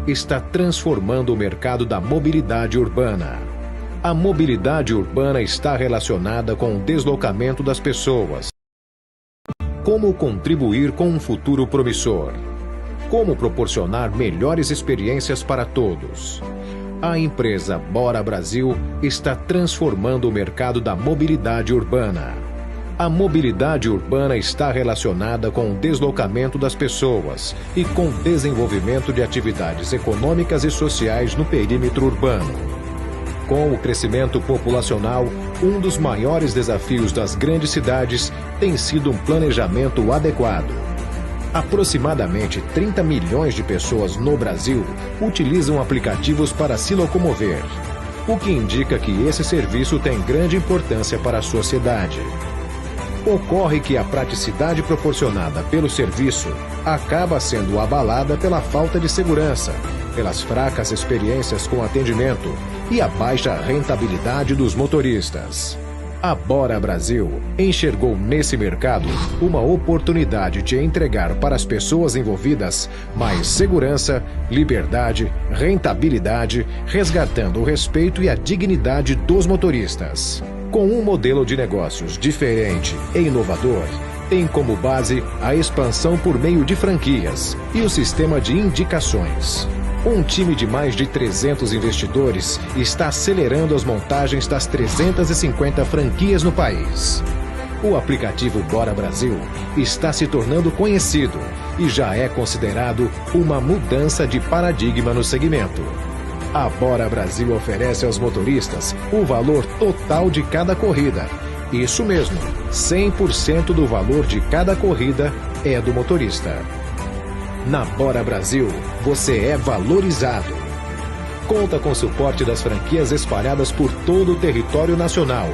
está transformando o mercado da mobilidade urbana. A mobilidade urbana está relacionada com o deslocamento das pessoas. Como contribuir com um futuro promissor? Como proporcionar melhores experiências para todos? A empresa Bora Brasil está transformando o mercado da mobilidade urbana. A mobilidade urbana está relacionada com o deslocamento das pessoas e com o desenvolvimento de atividades econômicas e sociais no perímetro urbano. Com o crescimento populacional, um dos maiores desafios das grandes cidades tem sido um planejamento adequado. Aproximadamente 30 milhões de pessoas no Brasil utilizam aplicativos para se locomover, o que indica que esse serviço tem grande importância para a sociedade. Ocorre que a praticidade proporcionada pelo serviço acaba sendo abalada pela falta de segurança, pelas fracas experiências com atendimento e a baixa rentabilidade dos motoristas. A Bora Brasil enxergou nesse mercado uma oportunidade de entregar para as pessoas envolvidas mais segurança, liberdade, rentabilidade, resgatando o respeito e a dignidade dos motoristas. Com um modelo de negócios diferente e inovador, tem como base a expansão por meio de franquias e o sistema de indicações. Um time de mais de 300 investidores está acelerando as montagens das 350 franquias no país. O aplicativo Bora Brasil está se tornando conhecido e já é considerado uma mudança de paradigma no segmento. A Bora Brasil oferece aos motoristas o valor total de cada corrida. Isso mesmo, 100% do valor de cada corrida é do motorista. Na Bora Brasil, você é valorizado. Conta com suporte das franquias espalhadas por todo o território nacional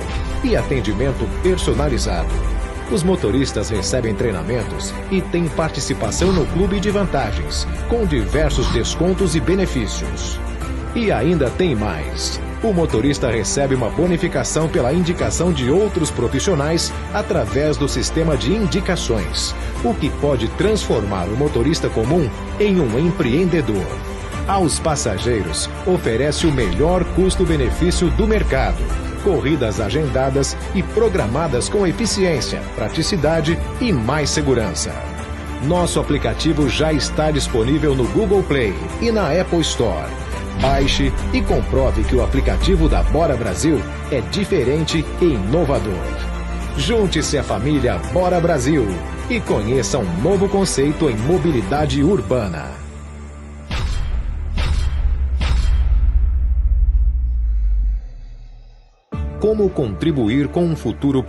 e atendimento personalizado. Os motoristas recebem treinamentos e têm participação no clube de vantagens, com diversos descontos e benefícios. E ainda tem mais. O motorista recebe uma bonificação pela indicação de outros profissionais através do sistema de indicações, o que pode transformar o motorista comum em um empreendedor. Aos passageiros, oferece o melhor custo-benefício do mercado. Corridas agendadas e programadas com eficiência, praticidade e mais segurança. Nosso aplicativo já está disponível no Google Play e na Apple Store. Baixe e comprove que o aplicativo da Bora Brasil é diferente e inovador. Junte-se à família Bora Brasil e conheça um novo conceito em mobilidade urbana. Como contribuir com um futuro...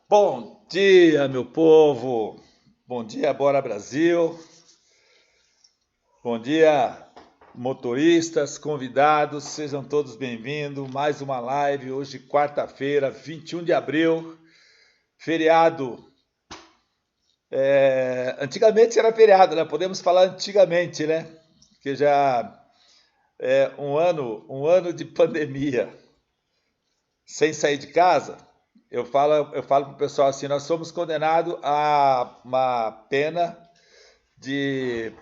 Bom dia, meu povo! Bom dia, Bora Brasil! Bom dia, motoristas, convidados, sejam todos bem-vindos. Mais uma live, hoje quarta-feira, 21 de abril, feriado. Antigamente era feriado, né? Podemos falar antigamente, né? Porque já é um ano de pandemia, sem sair de casa. Eu falo para o pessoal assim, nós somos condenados a uma pena de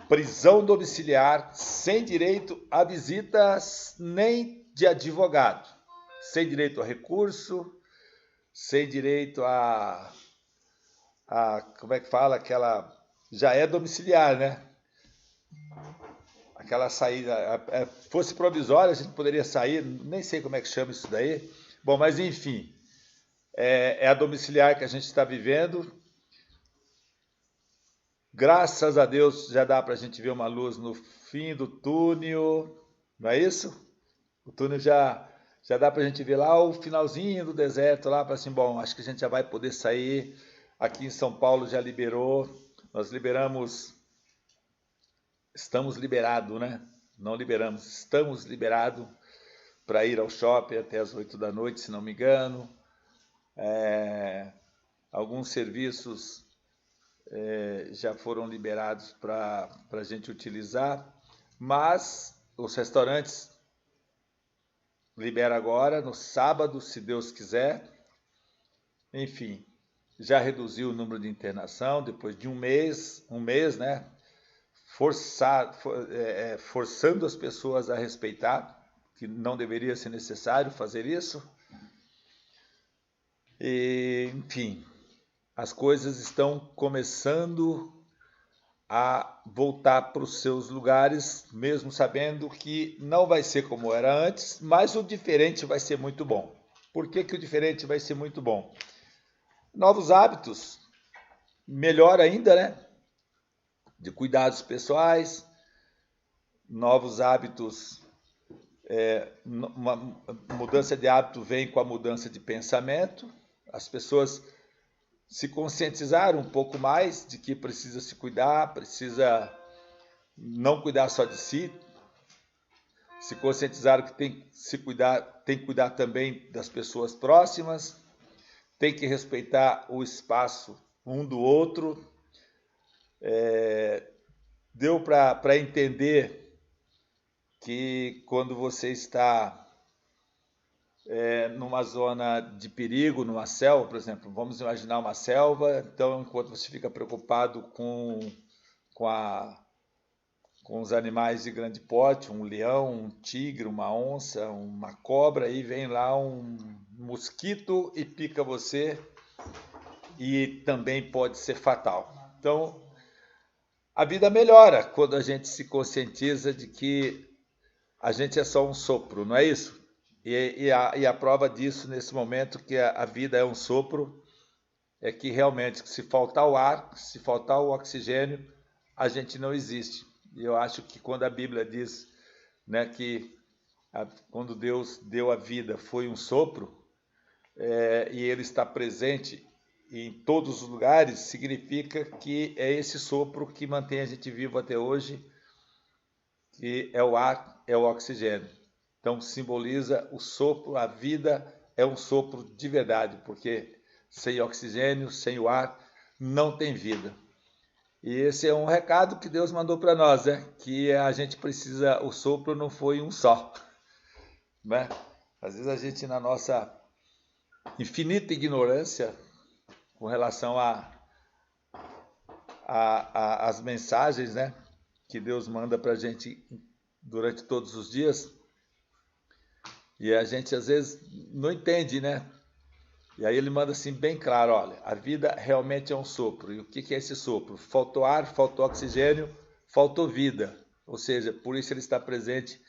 prisão domiciliar, sem direito a visitas nem de advogado, sem direito a recurso, sem direito a como é que fala, aquela, já é domiciliar, né? Aquela saída, fosse provisória, a gente poderia sair, nem sei como é que chama isso daí. Bom, mas enfim, é a domiciliar que a gente está vivendo. Graças a Deus já dá para a gente ver uma luz no fim do túnel, não é isso? O túnel já dá para a gente ver lá o finalzinho do deserto, lá para assim, bom, acho que a gente já vai poder sair. Aqui em São Paulo já liberou, nós liberamos, estamos liberados, né? Não liberamos, estamos liberados para ir ao shopping até as 8 da noite, se não me engano. Alguns serviços já foram liberados para a gente utilizar, mas os restaurantes liberam agora, no sábado, se Deus quiser. Enfim, já reduziu o número de internação depois de um mês, né? forçando as pessoas a respeitar, que não deveria ser necessário fazer isso. E, enfim, as coisas estão começando a voltar para os seus lugares, mesmo sabendo que não vai ser como era antes, mas o diferente vai ser muito bom. Por que o diferente vai ser muito bom? Novos hábitos, melhor ainda, né? De cuidados pessoais, novos hábitos, uma mudança de hábito vem com a mudança de pensamento, as pessoas se conscientizaram um pouco mais de que precisa se cuidar, precisa não cuidar só de si, se conscientizaram que tem que se cuidar, tem que cuidar também das pessoas próximas, tem que respeitar o espaço um do outro. Deu para entender que quando você está numa zona de perigo, numa selva, por exemplo, vamos imaginar uma selva, então enquanto você fica preocupado com os animais de grande porte, um leão, um tigre, uma onça, uma cobra, aí vem lá um mosquito e pica você e também pode ser fatal. Então, a vida melhora quando a gente se conscientiza de que a gente é só um sopro, não é isso? E a prova disso nesse momento que a vida é um sopro é que realmente se faltar o ar, se faltar o oxigênio, a gente não existe. E eu acho que quando a Bíblia diz, né, que quando Deus deu a vida foi um sopro, e Ele está presente em todos os lugares, significa que é esse sopro que mantém a gente vivo até hoje, que é o ar, é o oxigênio. Então simboliza o sopro, a vida é um sopro de verdade, porque sem oxigênio, sem o ar, não tem vida. E esse é um recado que Deus mandou para nós, né? Que a gente precisa, o sopro não foi um só, né? Às vezes a gente, na nossa infinita ignorância com relação às mensagens, né, que Deus manda para a gente durante todos os dias, e a gente às vezes não entende, né? E aí ele manda assim bem claro, olha, a vida realmente é um sopro. E o que é esse sopro? Faltou ar, faltou oxigênio, faltou vida. Ou seja, por isso ele está presente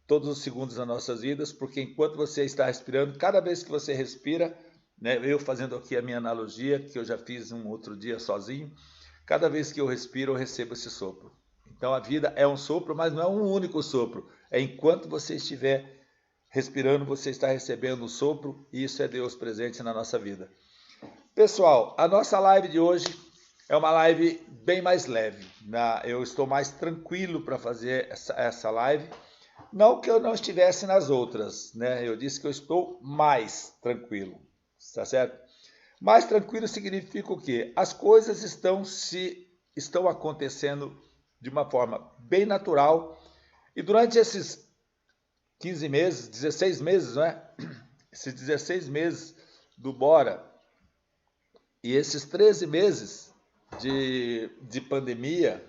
todos os segundos das nossas vidas, porque enquanto você está respirando, cada vez que você respira, né, eu fazendo aqui a minha analogia, que eu já fiz um outro dia sozinho, cada vez que eu respiro, eu recebo esse sopro. Então a vida é um sopro, mas não é um único sopro. É enquanto você estiver respirando, você está recebendo o sopro, e isso é Deus presente na nossa vida. Pessoal, a nossa live de hoje é uma live bem mais leve. Eu estou mais tranquilo para fazer essa live. Não que eu não estivesse nas outras, né? Eu disse que eu estou mais tranquilo, tá certo? Mais tranquilo significa o quê? As coisas estão acontecendo de uma forma bem natural, e durante esses 15 meses, 16 meses, não é? Esses 16 meses do Bora e esses 13 meses de pandemia,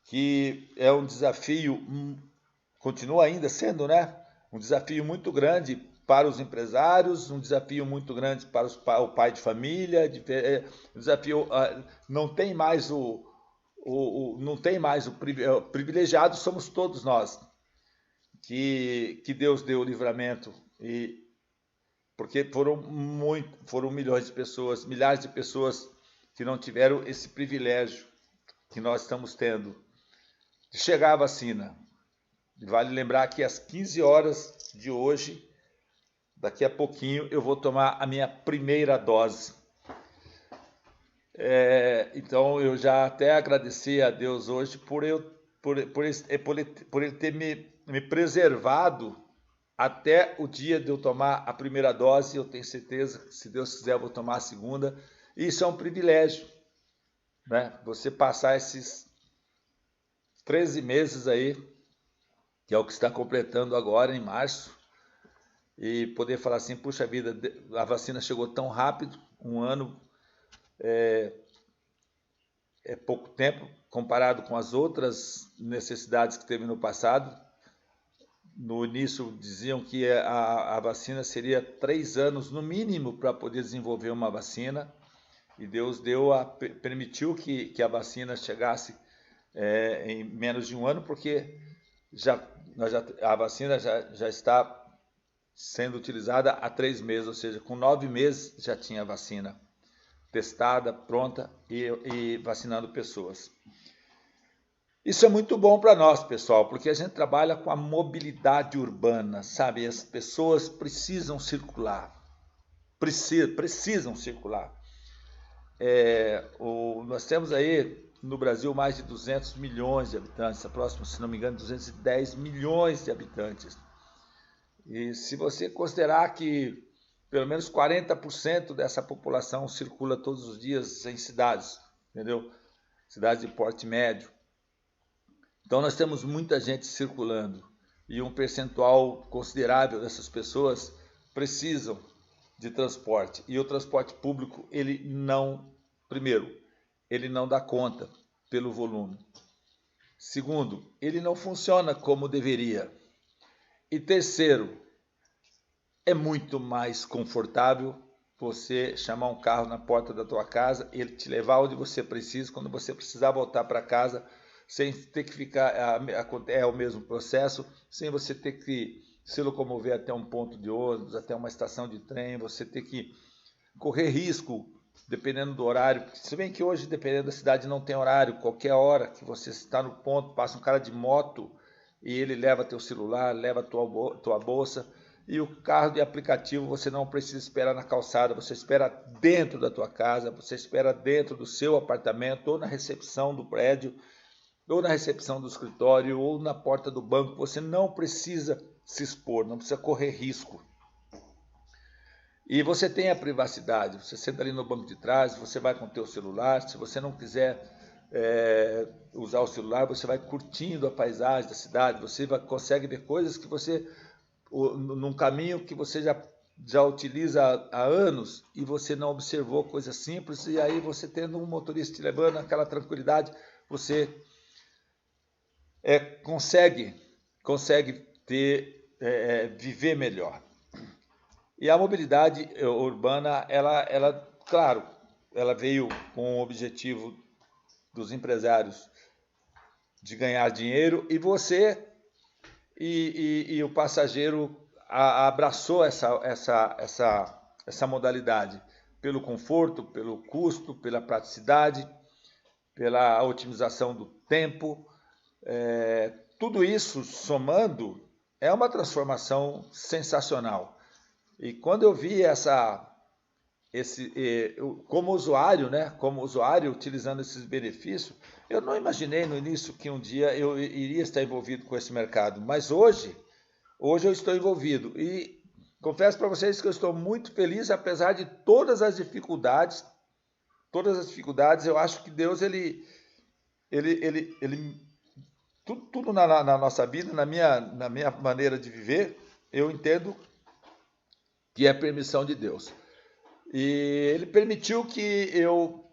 que é um desafio, continua ainda sendo, né? Um desafio muito grande para os empresários, um desafio muito grande para o pai de família, um desafio, não tem mais não tem mais o privilegiado, somos todos nós. Que Deus deu o livramento, porque foram milhões de pessoas, milhares de pessoas que não tiveram esse privilégio que nós estamos tendo de chegar à vacina. Vale lembrar que às 15 horas de hoje, daqui a pouquinho, eu vou tomar a minha primeira dose. Então eu já até agradeci a Deus hoje por ele ter me preservado até o dia de eu tomar a primeira dose. Eu tenho certeza que, se Deus quiser, eu vou tomar a segunda. Isso é um privilégio, né? Você passar esses 13 meses aí, que é o que está completando agora em março, e poder falar assim, puxa vida, a vacina chegou tão rápido, um ano é pouco tempo, comparado com as outras necessidades que teve no passado. No início diziam que a vacina seria 3 anos no mínimo para poder desenvolver uma vacina, e Deus permitiu que a vacina chegasse em menos de um ano, porque a vacina já está sendo utilizada há 3 meses, ou seja, com 9 meses já tinha vacina testada, pronta e vacinando pessoas. Isso é muito bom para nós, pessoal, porque a gente trabalha com a mobilidade urbana, sabe? As pessoas precisam circular, precisam circular. Nós temos aí no Brasil mais de 200 milhões de habitantes, próximo, se não me engano, 210 milhões de habitantes. E se você considerar que pelo menos 40% dessa população circula todos os dias em cidades, entendeu? Cidades de porte médio. Então nós temos muita gente circulando e um percentual considerável dessas pessoas precisam de transporte. E o transporte público, primeiro, ele não dá conta pelo volume. Segundo, ele não funciona como deveria. E terceiro, é muito mais confortável você chamar um carro na porta da tua casa, ele te levar onde você precisa, quando você precisar voltar para casa, sem ter que ficar, é o mesmo processo, sem você ter que se locomover até um ponto de ônibus, até uma estação de trem, você ter que correr risco, dependendo do horário. Se bem que hoje, dependendo da cidade, não tem horário, qualquer hora que você está no ponto, passa um cara de moto e ele leva teu celular, leva tua bolsa, e o carro de aplicativo você não precisa esperar na calçada, você espera dentro da tua casa, você espera dentro do seu apartamento, ou na recepção do prédio, ou na recepção do escritório, ou na porta do banco. Você não precisa se expor, não precisa correr risco. E você tem a privacidade, você senta ali no banco de trás, você vai com o teu celular, se você não quiser usar o celular, você vai curtindo a paisagem da cidade, você consegue ver coisas que você, num caminho que você já utiliza há anos e você não observou, coisas simples, e aí você tendo um motorista te levando naquela tranquilidade, você consegue viver melhor. E a mobilidade urbana, claro, ela veio com o objetivo dos empresários de ganhar dinheiro, e você e o passageiro abraçou essa modalidade pelo conforto, pelo custo, pela praticidade, pela otimização do tempo. Tudo isso somando é uma transformação sensacional. E quando eu vi como usuário utilizando esses benefícios, eu não imaginei no início que um dia eu iria estar envolvido com esse mercado, mas hoje eu estou envolvido e confesso para vocês que eu estou muito feliz, apesar de todas as dificuldades. Eu acho que Deus, tudo na nossa vida, na minha maneira de viver, eu entendo que é permissão de Deus. E Ele permitiu que eu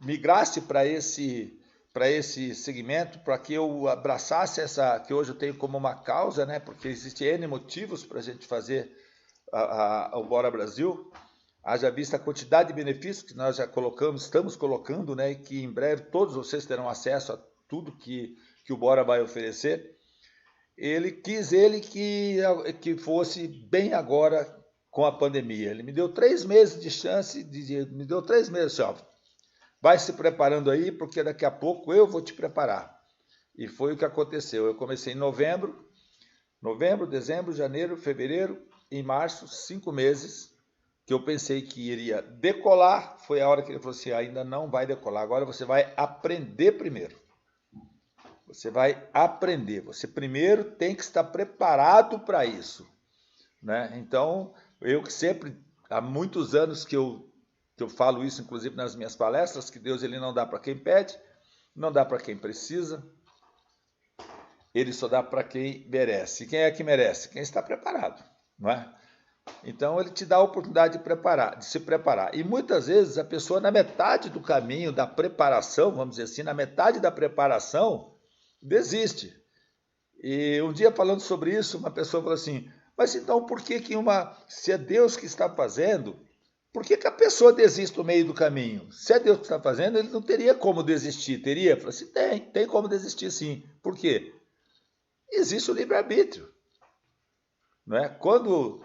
migrasse para esse segmento, para que eu abraçasse que hoje eu tenho como uma causa, né? Porque existem N motivos para a gente fazer o Bora Brasil. Haja vista a quantidade de benefícios que nós já estamos colocando, né? E que em breve todos vocês terão acesso a tudo que o Bora vai oferecer. Ele quis que fosse bem agora com a pandemia. Ele me deu 3 meses de chance, me deu 3 meses, ó, vai se preparando aí, porque daqui a pouco eu vou te preparar. E foi o que aconteceu. Eu comecei em novembro, dezembro, janeiro, fevereiro, em março, 5 meses, que eu pensei que iria decolar. Foi a hora que ele falou assim, ainda não vai decolar, agora você vai aprender primeiro. Você vai aprender, você primeiro tem que estar preparado para isso, né? Então, eu que sempre, há muitos anos que eu falo isso, inclusive nas minhas palestras, que Deus ele não dá para quem pede, não dá para quem precisa, ele só dá para quem merece. E quem é que merece? Quem está preparado, não é? Então ele te dá a oportunidade de se preparar. E muitas vezes a pessoa na metade do caminho da preparação, vamos dizer assim, na metade da preparação, desiste. E um dia falando sobre isso, uma pessoa falou assim: mas então por que se é Deus que está fazendo, por que a pessoa desiste no meio do caminho? Se é Deus que está fazendo, ele não teria como desistir, teria? Eu falei assim: tem como desistir sim. Por quê? Existe o livre-arbítrio. Não é? Quando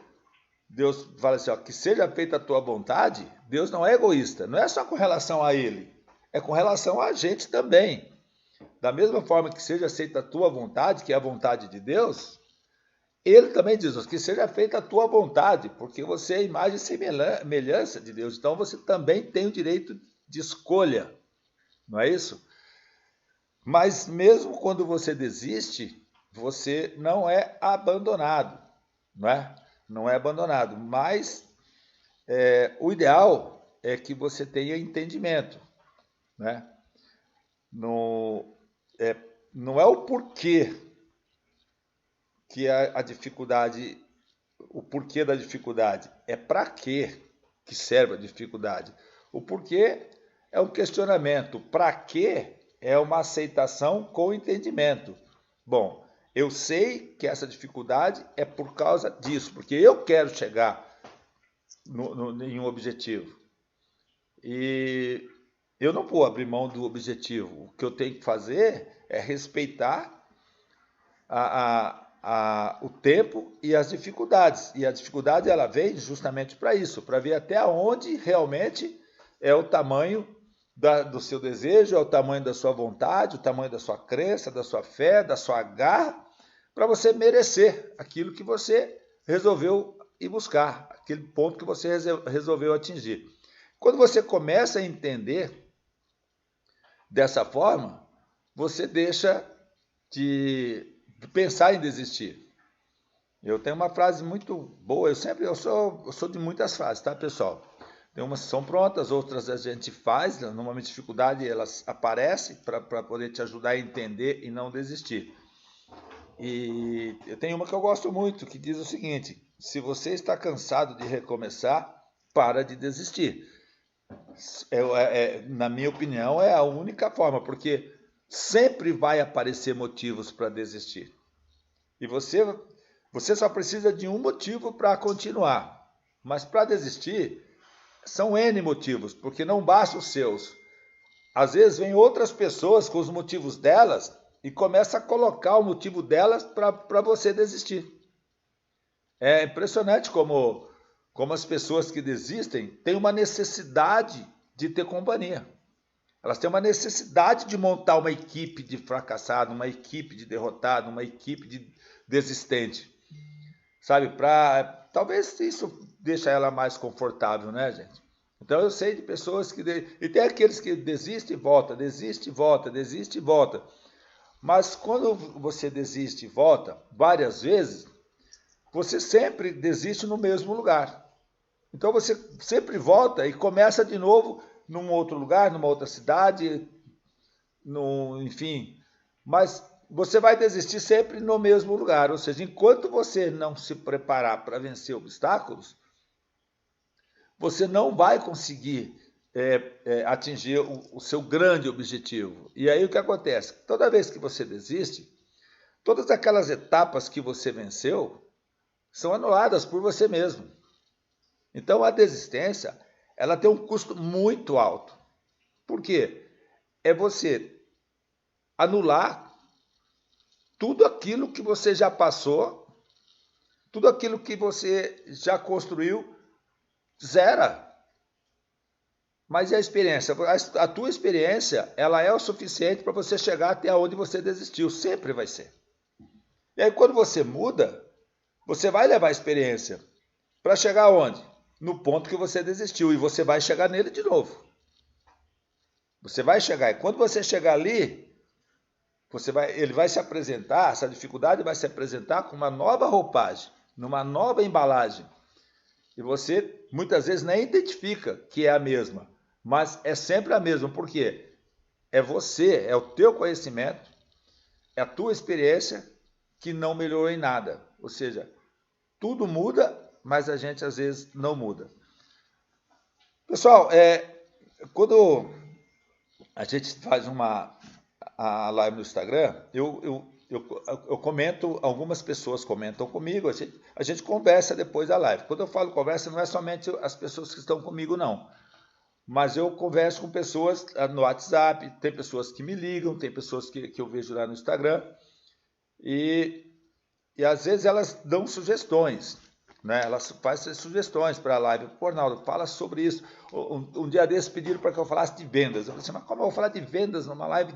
Deus fala assim, ó, que seja feita a tua vontade, Deus não é egoísta, não é só com relação a ele, é com relação a gente também. Da mesma forma que seja feita a tua vontade, que é a vontade de Deus, ele também diz que seja feita a tua vontade, porque você é imagem e semelhança de Deus, então você também tem o direito de escolha, não é isso? Mas mesmo quando você desiste, você não é abandonado, não é? Não é abandonado, mas o ideal é que você tenha entendimento, né? Não é o porquê que a dificuldade, o porquê da dificuldade, é para quê que serve a dificuldade. O porquê é um questionamento, para quê é uma aceitação com entendimento. Bom, eu sei que essa dificuldade é por causa disso, porque eu quero chegar em um objetivo. E eu não vou abrir mão do objetivo. O que eu tenho que fazer é respeitar o tempo e as dificuldades. E a dificuldade ela vem justamente para isso, para ver até onde realmente é o tamanho do seu desejo, é o tamanho da sua vontade, o tamanho da sua crença, da sua fé, da sua garra, para você merecer aquilo que você resolveu ir buscar, aquele ponto que você resolveu atingir. Quando você começa a entender dessa forma, você deixa de pensar em desistir. Eu tenho uma frase muito boa, eu sou de muitas frases, tá, pessoal? Tem umas que são prontas, outras a gente faz, numa dificuldade elas aparecem para poder te ajudar a entender e não desistir. E eu tenho uma que eu gosto muito, que diz o seguinte: se você está cansado de recomeçar, para de desistir. Na minha opinião, é a única forma, porque sempre vai aparecer motivos para desistir. E você só precisa de um motivo para continuar. Mas para desistir, são N motivos, porque não basta os seus. Às vezes vem outras pessoas com os motivos delas e começa a colocar o motivo delas para você desistir. É impressionante como as pessoas que desistem têm uma necessidade de ter companhia. Elas têm uma necessidade de montar uma equipe de fracassado, uma equipe de derrotado, uma equipe de desistente. Sabe, talvez isso deixe ela mais confortável, né, gente? Então eu sei de pessoas e tem aqueles que desistem e volta, desiste e volta, desiste e volta. Mas quando você desiste e volta várias vezes, você sempre desiste no mesmo lugar. Então você sempre volta e começa de novo num outro lugar, numa outra cidade, enfim. Mas você vai desistir sempre no mesmo lugar. Ou seja, enquanto você não se preparar para vencer obstáculos, você não vai conseguir atingir o seu grande objetivo. E aí o que acontece? Toda vez que você desiste, todas aquelas etapas que você venceu são anuladas por você mesmo. Então a desistência, ela tem um custo muito alto. Por quê? É você anular tudo aquilo que você já passou, tudo aquilo que você já construiu, zera. Mas e a experiência? A tua experiência, ela é o suficiente para você chegar até onde você desistiu, sempre vai ser. E aí quando você muda, você vai levar a experiência para chegar onde? No ponto que você desistiu, e você vai chegar nele de novo. Você vai chegar, e quando você chegar ali, ele vai se apresentar, essa dificuldade vai se apresentar com uma nova roupagem, numa nova embalagem. E você muitas vezes nem identifica que é a mesma, mas é sempre a mesma. Por quê? É você, é o teu conhecimento, é a tua experiência que não melhorou em nada. Ou seja, tudo muda mas a gente às vezes não muda. Pessoal, quando a gente faz a live no Instagram, eu comento, algumas pessoas comentam comigo, a gente conversa depois da live. Quando eu falo conversa, não é somente as pessoas que estão comigo, não. Mas eu converso com pessoas no WhatsApp, tem pessoas que me ligam, tem pessoas que eu vejo lá no Instagram, e às vezes elas dão sugestões, né? Elas fazem sugestões para a live. Pô, Arnaldo, fala sobre isso. Um dia desses pediram para que eu falasse de vendas. Eu falei assim, mas como eu vou falar de vendas numa live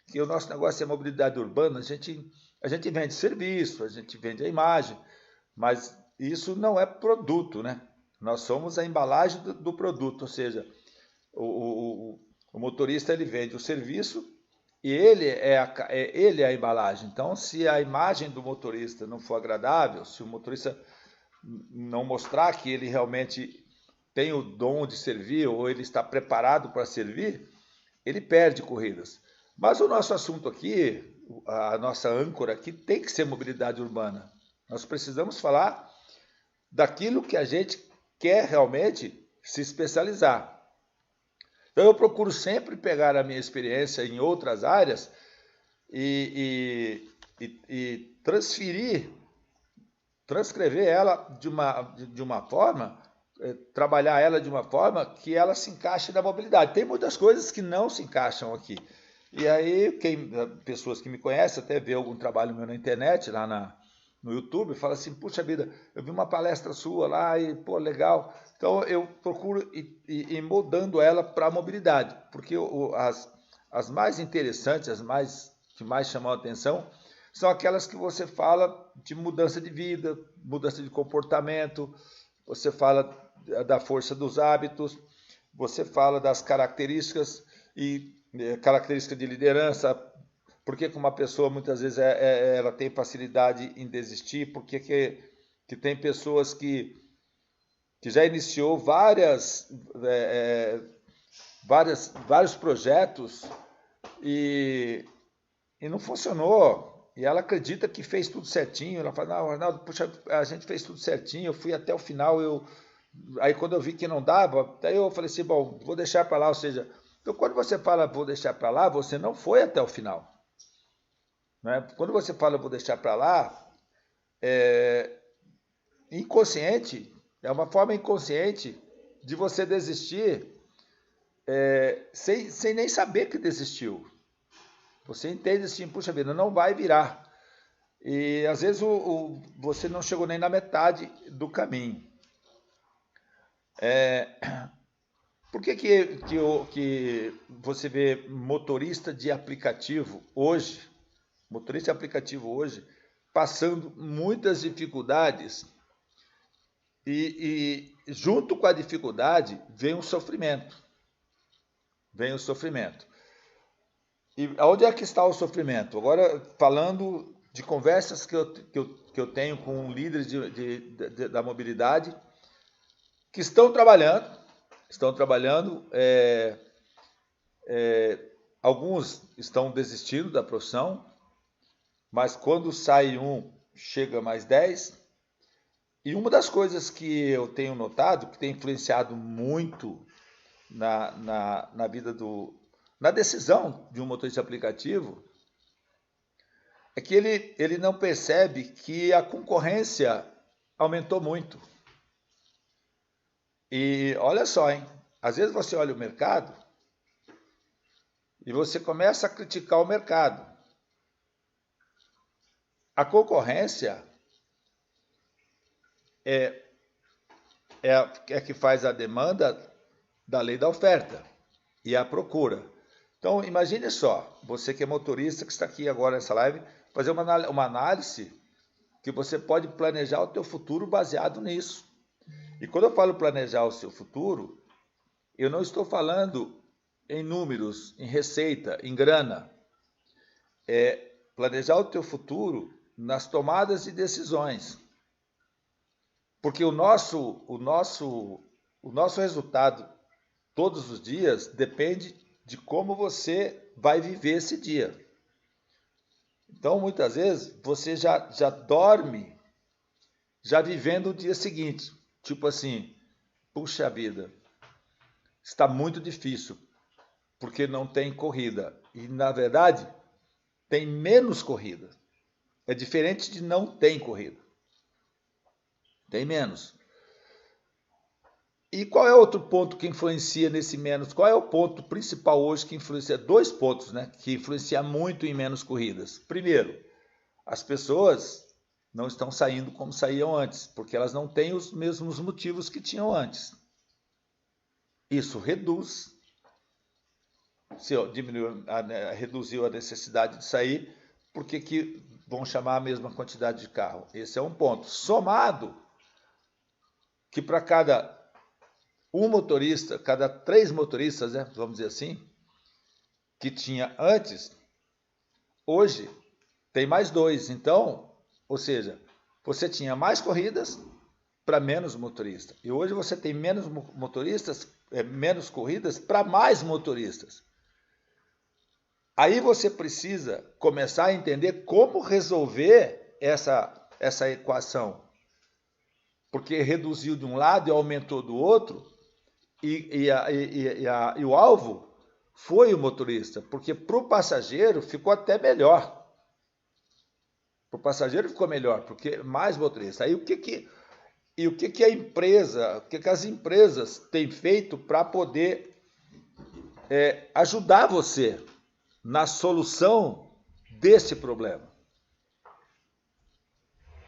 que o nosso negócio é mobilidade urbana? A gente vende serviço, a gente vende a imagem, mas isso não é produto, né? Nós somos a embalagem do produto, ou seja, o motorista ele vende o serviço e ele é a embalagem. Então, se a imagem do motorista não for agradável, se o motorista não mostrar que ele realmente tem o dom de servir ou ele está preparado para servir, ele perde corridas. Mas o nosso assunto aqui, a nossa âncora aqui, tem que ser mobilidade urbana. Nós precisamos falar daquilo que a gente quer realmente se especializar. Então eu procuro sempre pegar a minha experiência em outras áreas e transcrever ela de uma forma, trabalhar ela de uma forma que ela se encaixe na mobilidade. Tem muitas coisas que não se encaixam aqui. E aí, pessoas que me conhecem, até vê algum trabalho meu na internet, lá no YouTube, fala assim, puxa vida, eu vi uma palestra sua lá e, pô, legal. Então, eu procuro ir moldando ela para a mobilidade, porque as mais interessantes, que mais chamam a atenção, são aquelas que você fala de mudança de vida, mudança de comportamento, você fala da força dos hábitos, você fala das características característica de liderança, por que uma pessoa muitas vezes ela tem facilidade em desistir, por que tem pessoas que já iniciou vários projetos e não funcionou, e ela acredita que fez tudo certinho, ela fala, não, Arnaldo, puxa, a gente fez tudo certinho, eu fui até o final, aí quando eu vi que não dava, daí eu falei assim, bom, vou deixar para lá, ou seja, então quando você fala vou deixar para lá, você não foi até o final. Né? Quando você fala vou deixar para lá, inconsciente, é uma forma inconsciente de você desistir sem nem saber que desistiu. Você entende assim, puxa vida, não vai virar. E às vezes você não chegou nem na metade do caminho. Por que você vê motorista de aplicativo hoje, passando muitas dificuldades e junto com a dificuldade vem o sofrimento. E onde é que está o sofrimento? Agora, falando de conversas que eu tenho com líderes da mobilidade que estão trabalhando, alguns estão desistindo da profissão, mas quando sai um, chega mais 10. E uma das coisas que eu tenho notado, que tem influenciado muito na vida na decisão de um motorista aplicativo, é que ele não percebe que a concorrência aumentou muito. E olha só, hein? Às vezes você olha o mercado e você começa a criticar o mercado. A concorrência é que faz a demanda da lei da oferta e a procura. Então, imagine só, você que é motorista, que está aqui agora nessa live, fazer uma análise que você pode planejar o teu futuro baseado nisso. E quando eu falo planejar o seu futuro, eu não estou falando em números, em receita, em grana. É planejar o teu futuro nas tomadas de decisões. Porque o nosso resultado todos os dias depende de como você vai viver esse dia. Então, muitas vezes, você já dorme já vivendo o dia seguinte. Tipo assim, puxa vida, está muito difícil, porque não tem corrida. E, na verdade, tem menos corrida. É diferente de não tem corrida. Tem menos. E qual é outro ponto que influencia nesse menos? Qual é o ponto principal hoje que influencia? 2 pontos, né? Que influencia muito em menos corridas. Primeiro, as pessoas não estão saindo como saíam antes, porque elas não têm os mesmos motivos que tinham antes. Isso reduz, reduziu a necessidade de sair, porque que vão chamar a mesma quantidade de carro. Esse é um ponto. Somado que para cada um motorista, cada 3 motoristas, né, vamos dizer assim, que tinha antes, hoje tem mais 2. Então, ou seja, você tinha mais corridas para menos motoristas. E hoje você tem menos motoristas, menos corridas para mais motoristas. Aí você precisa começar a entender como resolver essa equação. Porque reduziu de um lado e aumentou do outro, e o alvo foi o motorista, porque para o passageiro ficou até melhor. Para o passageiro ficou melhor, porque mais motorista. Aí o que a empresa, o que as empresas têm feito para poder ajudar você na solução desse problema?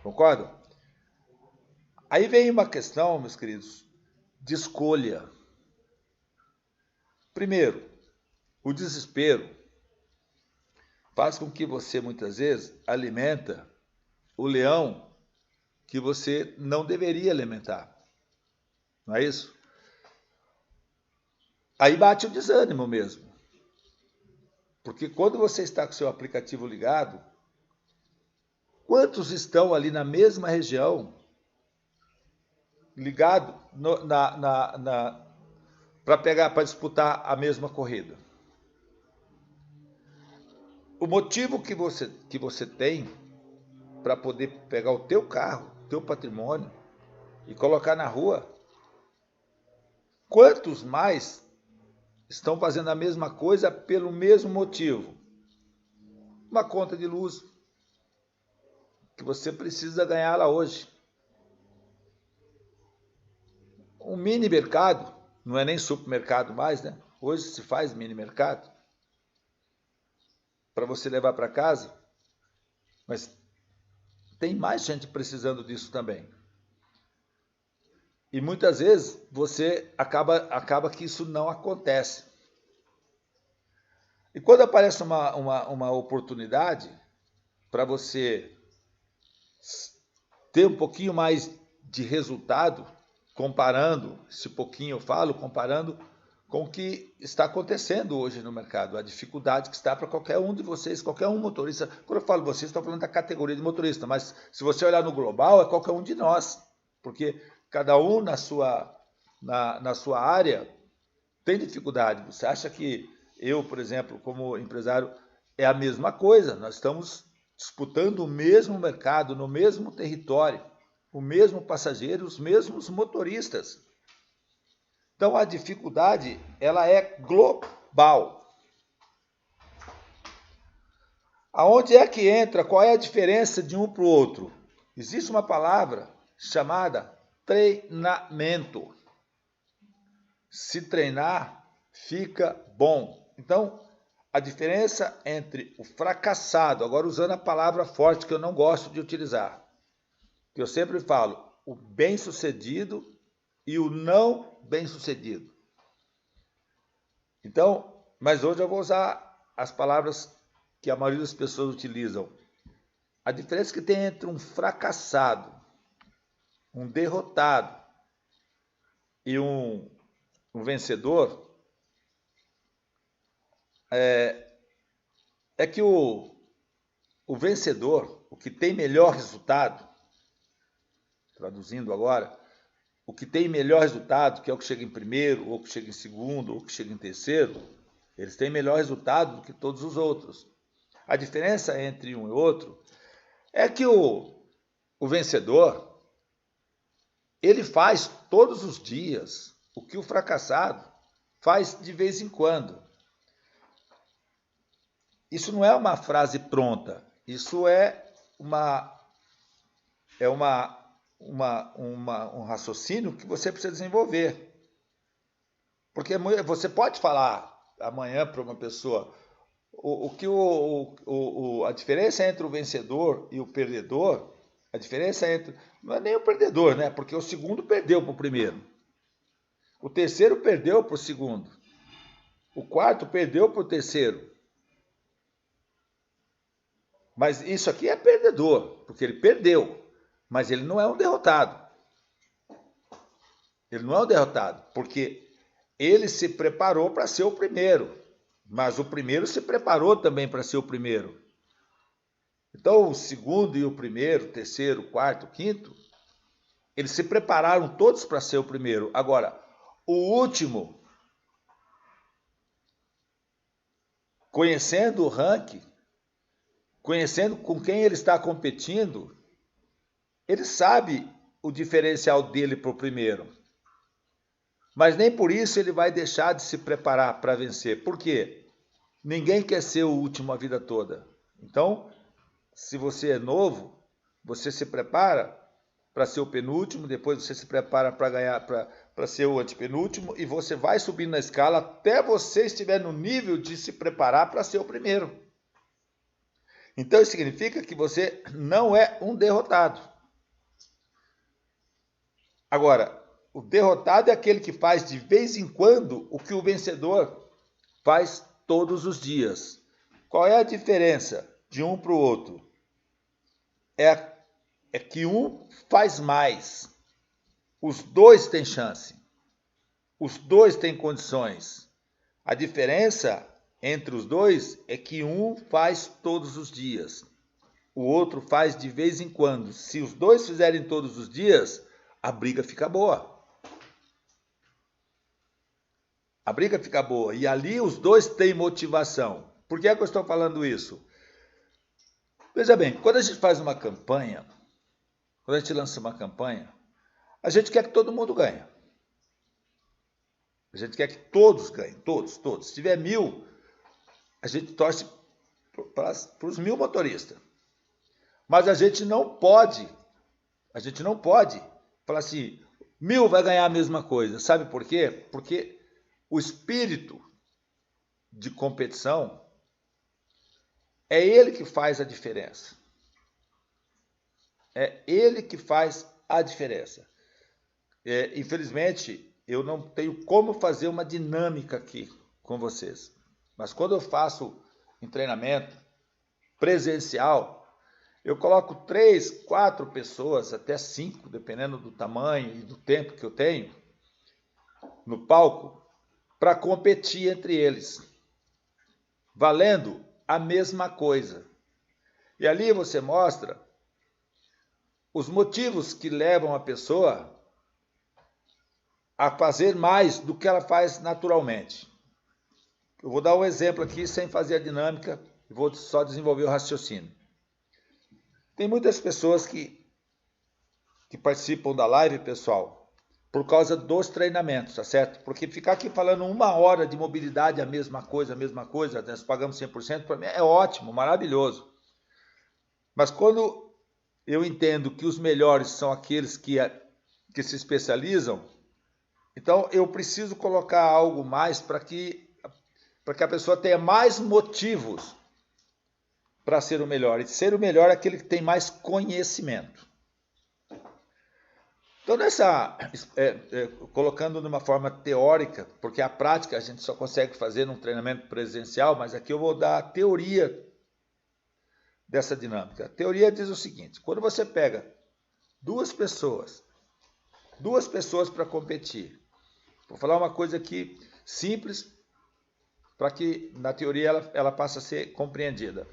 Concordam? Aí vem uma questão, meus queridos, de escolha. Primeiro, o desespero faz com que você, muitas vezes, alimenta o leão que você não deveria alimentar. Não é isso? Aí bate o desânimo mesmo. Porque quando você está com o seu aplicativo ligado, quantos estão ali na mesma região, ligado para disputar a mesma corrida? O motivo que você tem para poder pegar o teu carro, teu patrimônio e colocar na rua, quantos mais estão fazendo a mesma coisa pelo mesmo motivo? Uma conta de luz que você precisa ganhar lá hoje. Um mini mercado, não é nem supermercado mais, né? Hoje se faz mini mercado para você levar para casa, mas tem mais gente precisando disso também. E muitas vezes você acaba que isso não acontece. E quando aparece uma oportunidade para você ter um pouquinho mais de resultado, comparando, esse pouquinho eu falo, comparando com o que está acontecendo hoje no mercado, a dificuldade que está para qualquer um de vocês, qualquer um motorista. Quando eu falo vocês, estou falando da categoria de motorista, mas se você olhar no global, é qualquer um de nós, porque cada um na sua área tem dificuldade. Você acha que eu, por exemplo, como empresário, é a mesma coisa? Nós estamos disputando o mesmo mercado, no mesmo território, o mesmo passageiro, os mesmos motoristas. Então a dificuldade, ela é global. Aonde é que entra? Qual é a diferença de um para o outro? Existe uma palavra chamada treinamento. Se treinar, fica bom. Então, a diferença entre o fracassado, agora usando a palavra forte que eu não gosto de utilizar, que eu sempre falo, o bem-sucedido e o não bem-sucedido. Então, mas hoje eu vou usar as palavras que a maioria das pessoas utilizam. A diferença que tem entre um fracassado, um derrotado e um vencedor é que o vencedor, o que tem melhor resultado, traduzindo agora, o que tem melhor resultado, que é o que chega em primeiro, ou que chega em segundo, ou que chega em terceiro, eles têm melhor resultado do que todos os outros. A diferença entre um e outro é que o vencedor, ele faz todos os dias o que o fracassado faz de vez em quando. Isso não é uma frase pronta, isso é um raciocínio que você precisa desenvolver. Porque você pode falar amanhã para uma pessoa a diferença entre o vencedor e o perdedor, a diferença entre... Não é nem o perdedor, né? Porque o segundo perdeu para o primeiro. O terceiro perdeu para o segundo. O quarto perdeu para o terceiro. Mas isso aqui é perdedor, porque ele perdeu. Mas ele não é um derrotado. Ele não é um derrotado, porque ele se preparou para ser o primeiro. Mas o primeiro se preparou também para ser o primeiro. Então, o segundo e o primeiro, o terceiro, o quarto, o quinto, eles se prepararam todos para ser o primeiro. Agora, o último, conhecendo o ranking, conhecendo com quem ele está competindo, ele sabe o diferencial dele para o primeiro. Mas nem por isso ele vai deixar de se preparar para vencer. Por quê? Ninguém quer ser o último a vida toda. Então, se você é novo, você se prepara para ser o penúltimo, depois você se prepara para ganhar, para ser o antepenúltimo, e você vai subindo na escala até você estiver no nível de se preparar para ser o primeiro. Então, isso significa que você não é um derrotado. Agora, o derrotado é aquele que faz de vez em quando o que o vencedor faz todos os dias. Qual é a diferença de um para o outro? É que um faz mais. Os dois têm chance. Os dois têm condições. A diferença entre os dois é que um faz todos os dias. O outro faz de vez em quando. Se os dois fizerem todos os dias, a briga fica boa. A briga fica boa. E ali os dois têm motivação. Por que é que eu estou falando isso? Veja bem, quando a gente faz uma campanha, quando a gente lança uma campanha, a gente quer que todo mundo ganhe. A gente quer que todos ganhem, todos. Se tiver 1000, a gente torce para os 1000 motoristas. Mas a gente não pode falar assim, 1000 vai ganhar a mesma coisa. Sabe por quê? Porque o espírito de competição é ele que faz a diferença. É ele que faz a diferença. Infelizmente, eu não tenho como fazer uma dinâmica aqui com vocês. Mas quando eu faço em treinamento presencial, eu coloco 3, 4 pessoas, até 5, dependendo do tamanho e do tempo que eu tenho, no palco, para competir entre eles, valendo a mesma coisa. E ali você mostra os motivos que levam a pessoa a fazer mais do que ela faz naturalmente. Eu vou dar um exemplo aqui sem fazer a dinâmica, vou só desenvolver o raciocínio. Tem muitas pessoas que participam da live, pessoal, por causa dos treinamentos, tá certo? Porque ficar aqui falando 1 hora de mobilidade, a mesma coisa, nós pagamos 100%, para mim é ótimo, maravilhoso. Mas quando eu entendo que os melhores são aqueles que se especializam, então eu preciso colocar algo mais para que a pessoa tenha mais motivos para ser o melhor. E ser o melhor é aquele que tem mais conhecimento. Então, colocando de uma forma teórica, porque a prática a gente só consegue fazer num treinamento presencial, mas aqui eu vou dar a teoria dessa dinâmica. A teoria diz o seguinte: quando você pega duas pessoas para competir, vou falar uma coisa aqui simples, para que na teoria ela passe a ser compreendida.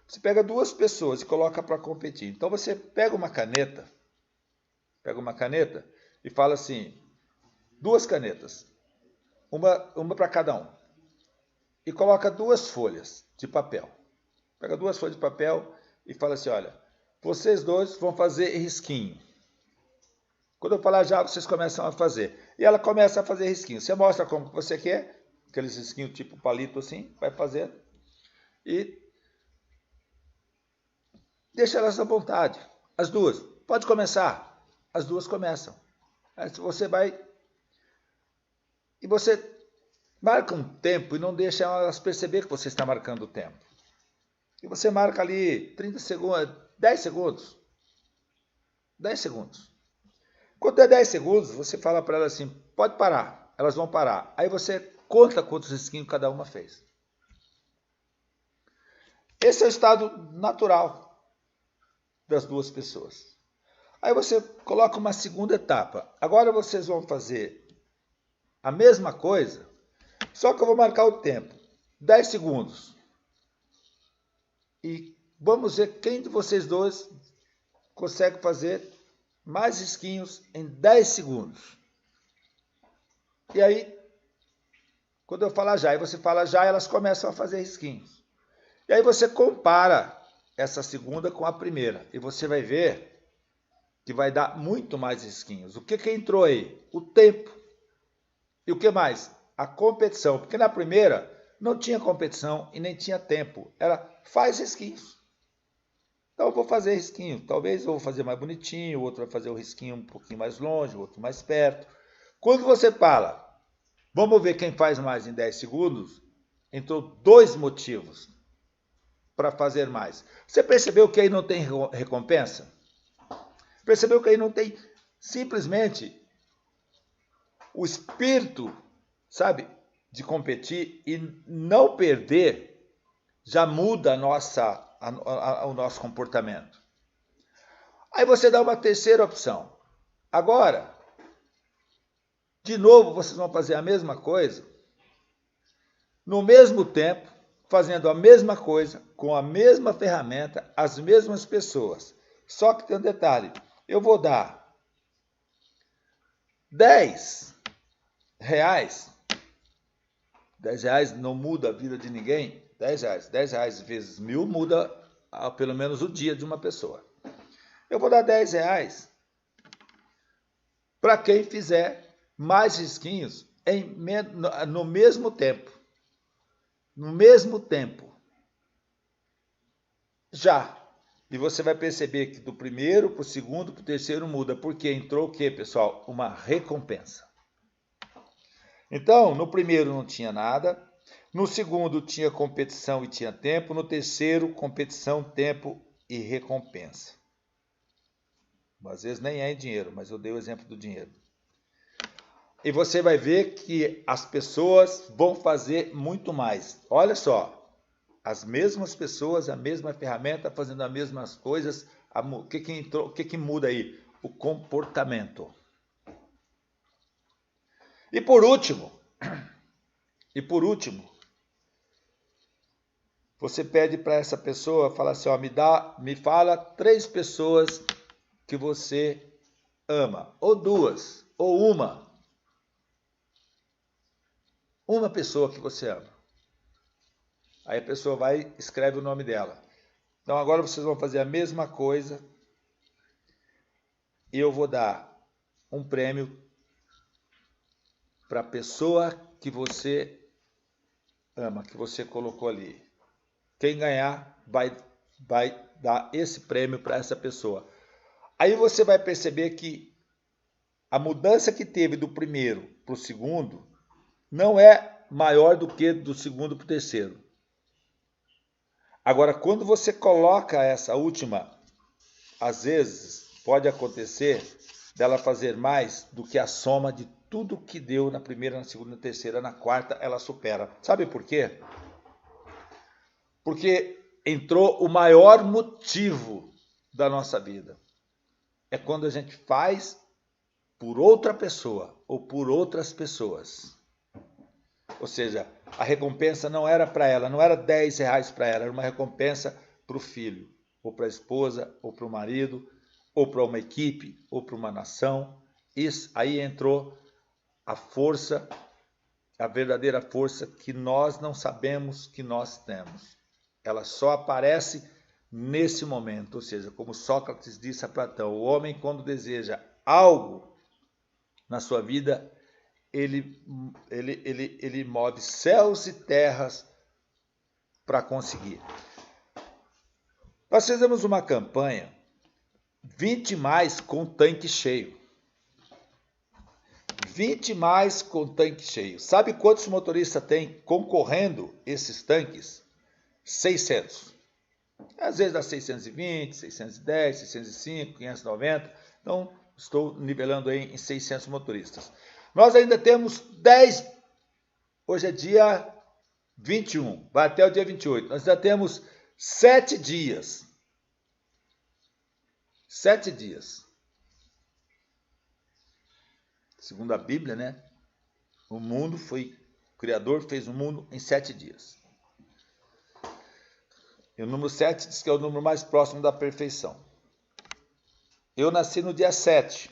Você pega 2 pessoas e coloca para competir. Então você pega uma caneta e fala assim, 2 canetas, uma para cada um, e coloca 2 folhas de papel. Pega 2 folhas de papel e fala assim, olha, vocês 2 vão fazer risquinho. Quando eu falar já, vocês começam a fazer. E ela começa a fazer risquinho. Você mostra como você quer, aqueles risquinhos tipo palito assim, vai fazer. E deixa elas à vontade. As duas. Pode começar. As duas começam. Aí você vai... E você marca um tempo e não deixa elas perceber que você está marcando o tempo. E você marca ali 30 segundos, 10 segundos. 10 segundos. Quando der 10 segundos, você fala para elas assim, pode parar. Elas vão parar. Aí você conta quantos risquinhos cada uma fez. Esse é o estado natural das duas pessoas. Aí você coloca uma segunda etapa. Agora vocês vão fazer a mesma coisa, só que eu vou marcar o tempo. 10 segundos. E vamos ver quem de vocês dois consegue fazer mais risquinhos em 10 segundos. E aí, quando eu falar já, e você fala já, elas começam a fazer risquinhos. E aí você compara essa segunda com a primeira. E você vai ver que vai dar muito mais risquinhos. O que entrou aí? O tempo. E o que mais? A competição. Porque na primeira não tinha competição e nem tinha tempo. Era faz risquinhos. Então eu vou fazer risquinho. Talvez eu vou fazer mais bonitinho, o outro vai fazer o risquinho um pouquinho mais longe, o outro mais perto. Quando você fala, vamos ver quem faz mais em 10 segundos, entrou 2 motivos para fazer mais. Você percebeu que aí não tem recompensa? Percebeu que aí não tem simplesmente o espírito, sabe, de competir e não perder, já muda o nosso comportamento. Aí você dá uma terceira opção. Agora, de novo, vocês vão fazer a mesma coisa, no mesmo tempo, fazendo a mesma coisa, com a mesma ferramenta, as mesmas pessoas. Só que tem um detalhe, eu vou dar 10 reais. 10 reais não muda a vida de ninguém. 10 reais. 10 reais vezes 1000 muda pelo menos o dia de uma pessoa. Eu vou dar 10 reais para quem fizer mais risquinhos no mesmo tempo. No mesmo tempo. Já. E você vai perceber que do primeiro para o segundo para o terceiro muda. Porque entrou o quê, pessoal? Uma recompensa. Então, no primeiro não tinha nada. No segundo tinha competição e tinha tempo. No terceiro, competição, tempo e recompensa. Às vezes nem é em dinheiro, mas eu dei o exemplo do dinheiro. E você vai ver que as pessoas vão fazer muito mais. Olha só, as mesmas pessoas, a mesma ferramenta, fazendo as mesmas coisas. O que muda aí? O comportamento. E por último, você pede para essa pessoa, fala assim, ó, me fala 3 pessoas que você ama, ou 2, ou uma pessoa que você ama. Aí a pessoa vai e escreve o nome dela. Então agora vocês vão fazer a mesma coisa e eu vou dar um prêmio para a pessoa que você ama, que você colocou ali. Quem ganhar vai dar esse prêmio para essa pessoa. Aí você vai perceber que a mudança que teve do primeiro para o segundo não é maior do que do segundo para o terceiro. Agora, quando você coloca essa última, às vezes pode acontecer dela fazer mais do que a soma de tudo que deu na primeira, na segunda, na terceira, na quarta, ela supera. Sabe por quê? Porque entrou o maior motivo da nossa vida. É quando a gente faz por outra pessoa ou por outras pessoas. Ou seja, a recompensa não era para ela, não era 10 reais para ela, era uma recompensa para o filho, ou para a esposa, ou para o marido, ou para uma equipe, ou para uma nação. Isso aí entrou a força, a verdadeira força que nós não sabemos que nós temos. Ela só aparece nesse momento, ou seja, como Sócrates disse a Platão, o homem quando deseja algo na sua vida, ele move céus e terras para conseguir. Nós fizemos uma campanha 20 mais com tanque cheio. 20 mais com tanque cheio. Sabe quantos motoristas tem concorrendo esses tanques? 600. Às vezes dá 620, 610, 605, 590. Então, estou nivelando aí em 600 motoristas. Nós ainda temos 10. Hoje é dia 21, vai até o dia 28. Nós ainda temos 7 dias. 7 dias. Segundo a Bíblia, né? O Criador fez o mundo em 7 dias. E o número 7 diz que é o número mais próximo da perfeição. Eu nasci no dia 7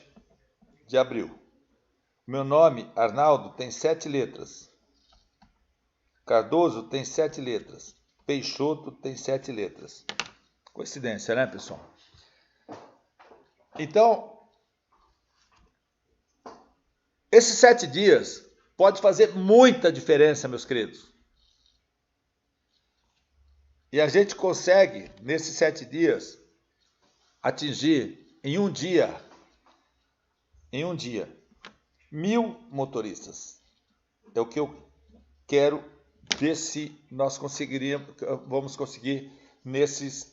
de abril. Meu nome, Arnaldo, tem 7 letras. Cardoso tem 7 letras. Peixoto tem 7 letras. Coincidência, né, pessoal? Então, esses 7 dias pode fazer muita diferença, meus queridos. E a gente consegue, nesses 7 dias, atingir em um dia, 1.000 motoristas. É o que eu quero ver se nós vamos conseguir nesses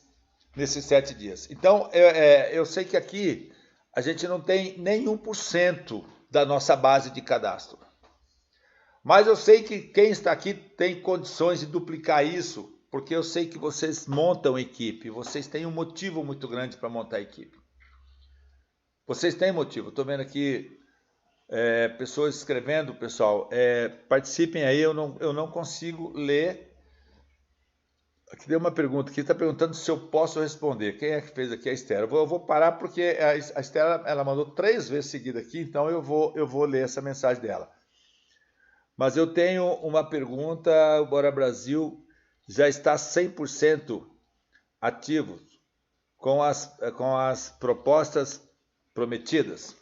7 dias. Então, eu sei que aqui a gente não tem nem 1% da nossa base de cadastro. Mas eu sei que quem está aqui tem condições de duplicar isso, porque eu sei que vocês montam equipe, vocês têm um motivo muito grande para montar equipe. Vocês têm motivo. Estou vendo aqui pessoas escrevendo, pessoal. Participem aí, eu não consigo ler. Aqui tem uma pergunta, aqui está perguntando se eu posso responder. Quem é que fez aqui? A Estela. Eu vou parar porque a Estela ela mandou 3 vezes seguida aqui, então eu vou ler essa mensagem dela. Mas eu tenho uma pergunta, o Bora Brasil já está 100% ativo com as propostas prometidas?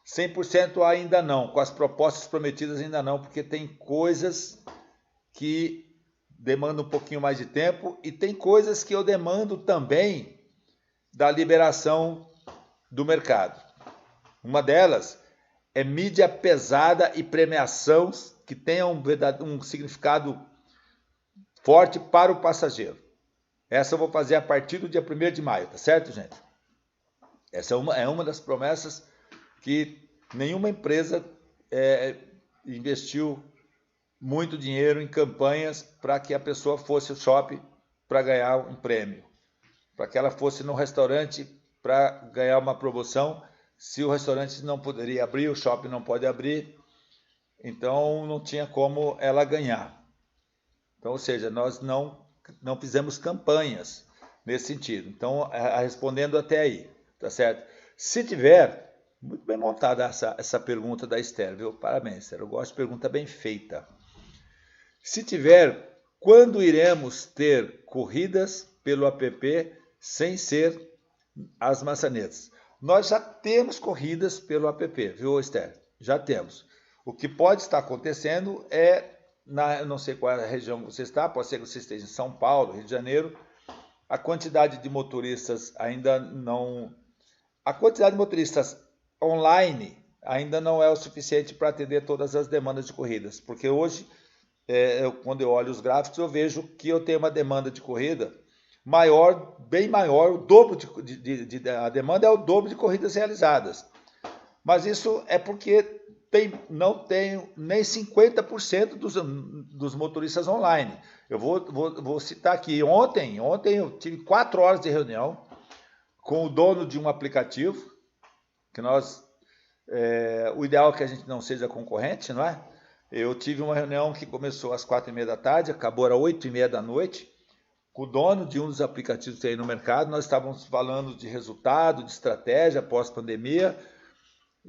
100% ainda não, com as propostas prometidas ainda não, porque tem coisas que demandam um pouquinho mais de tempo e tem coisas que eu demando também da liberação do mercado. Uma delas é mídia pesada e premiação que tenham um significado forte para o passageiro. Essa eu vou fazer a partir do dia 1º de maio, tá certo, gente? Essa é uma das promessas que nenhuma empresa investiu muito dinheiro em campanhas para que a pessoa fosse ao shopping para ganhar um prêmio, para que ela fosse no restaurante para ganhar uma promoção. Se o restaurante não poderia abrir, o shopping não pode abrir, então não tinha como ela ganhar. Então, ou seja, nós não fizemos campanhas nesse sentido. Então, respondendo até aí, tá certo? Se tiver, muito bem montada essa pergunta da Esther, viu? Parabéns, Esther, eu gosto de pergunta bem feita. Se tiver, quando iremos ter corridas pelo app sem ser as maçanetas? Nós já temos corridas pelo app, viu, Esther? Já temos. O que pode estar acontecendo eu não sei qual é a região que você está, pode ser que você esteja em São Paulo, Rio de Janeiro, a quantidade de motoristas ainda não... A quantidade de motoristas online ainda não é o suficiente para atender todas as demandas de corridas, porque hoje, quando eu olho os gráficos, eu vejo que eu tenho uma demanda de corrida maior, bem maior, o dobro a demanda é o dobro de corridas realizadas. Mas isso é porque não tenho nem 50% dos motoristas online. Eu vou citar aqui, ontem eu tive 4 horas de reunião com o dono de um aplicativo, que o ideal é que a gente não seja concorrente, não é? Eu tive uma reunião que começou às 4h30 da tarde, acabou às 8h30 da noite, com o dono de um dos aplicativos que tem aí no mercado. Nós estávamos falando de resultado, de estratégia pós-pandemia.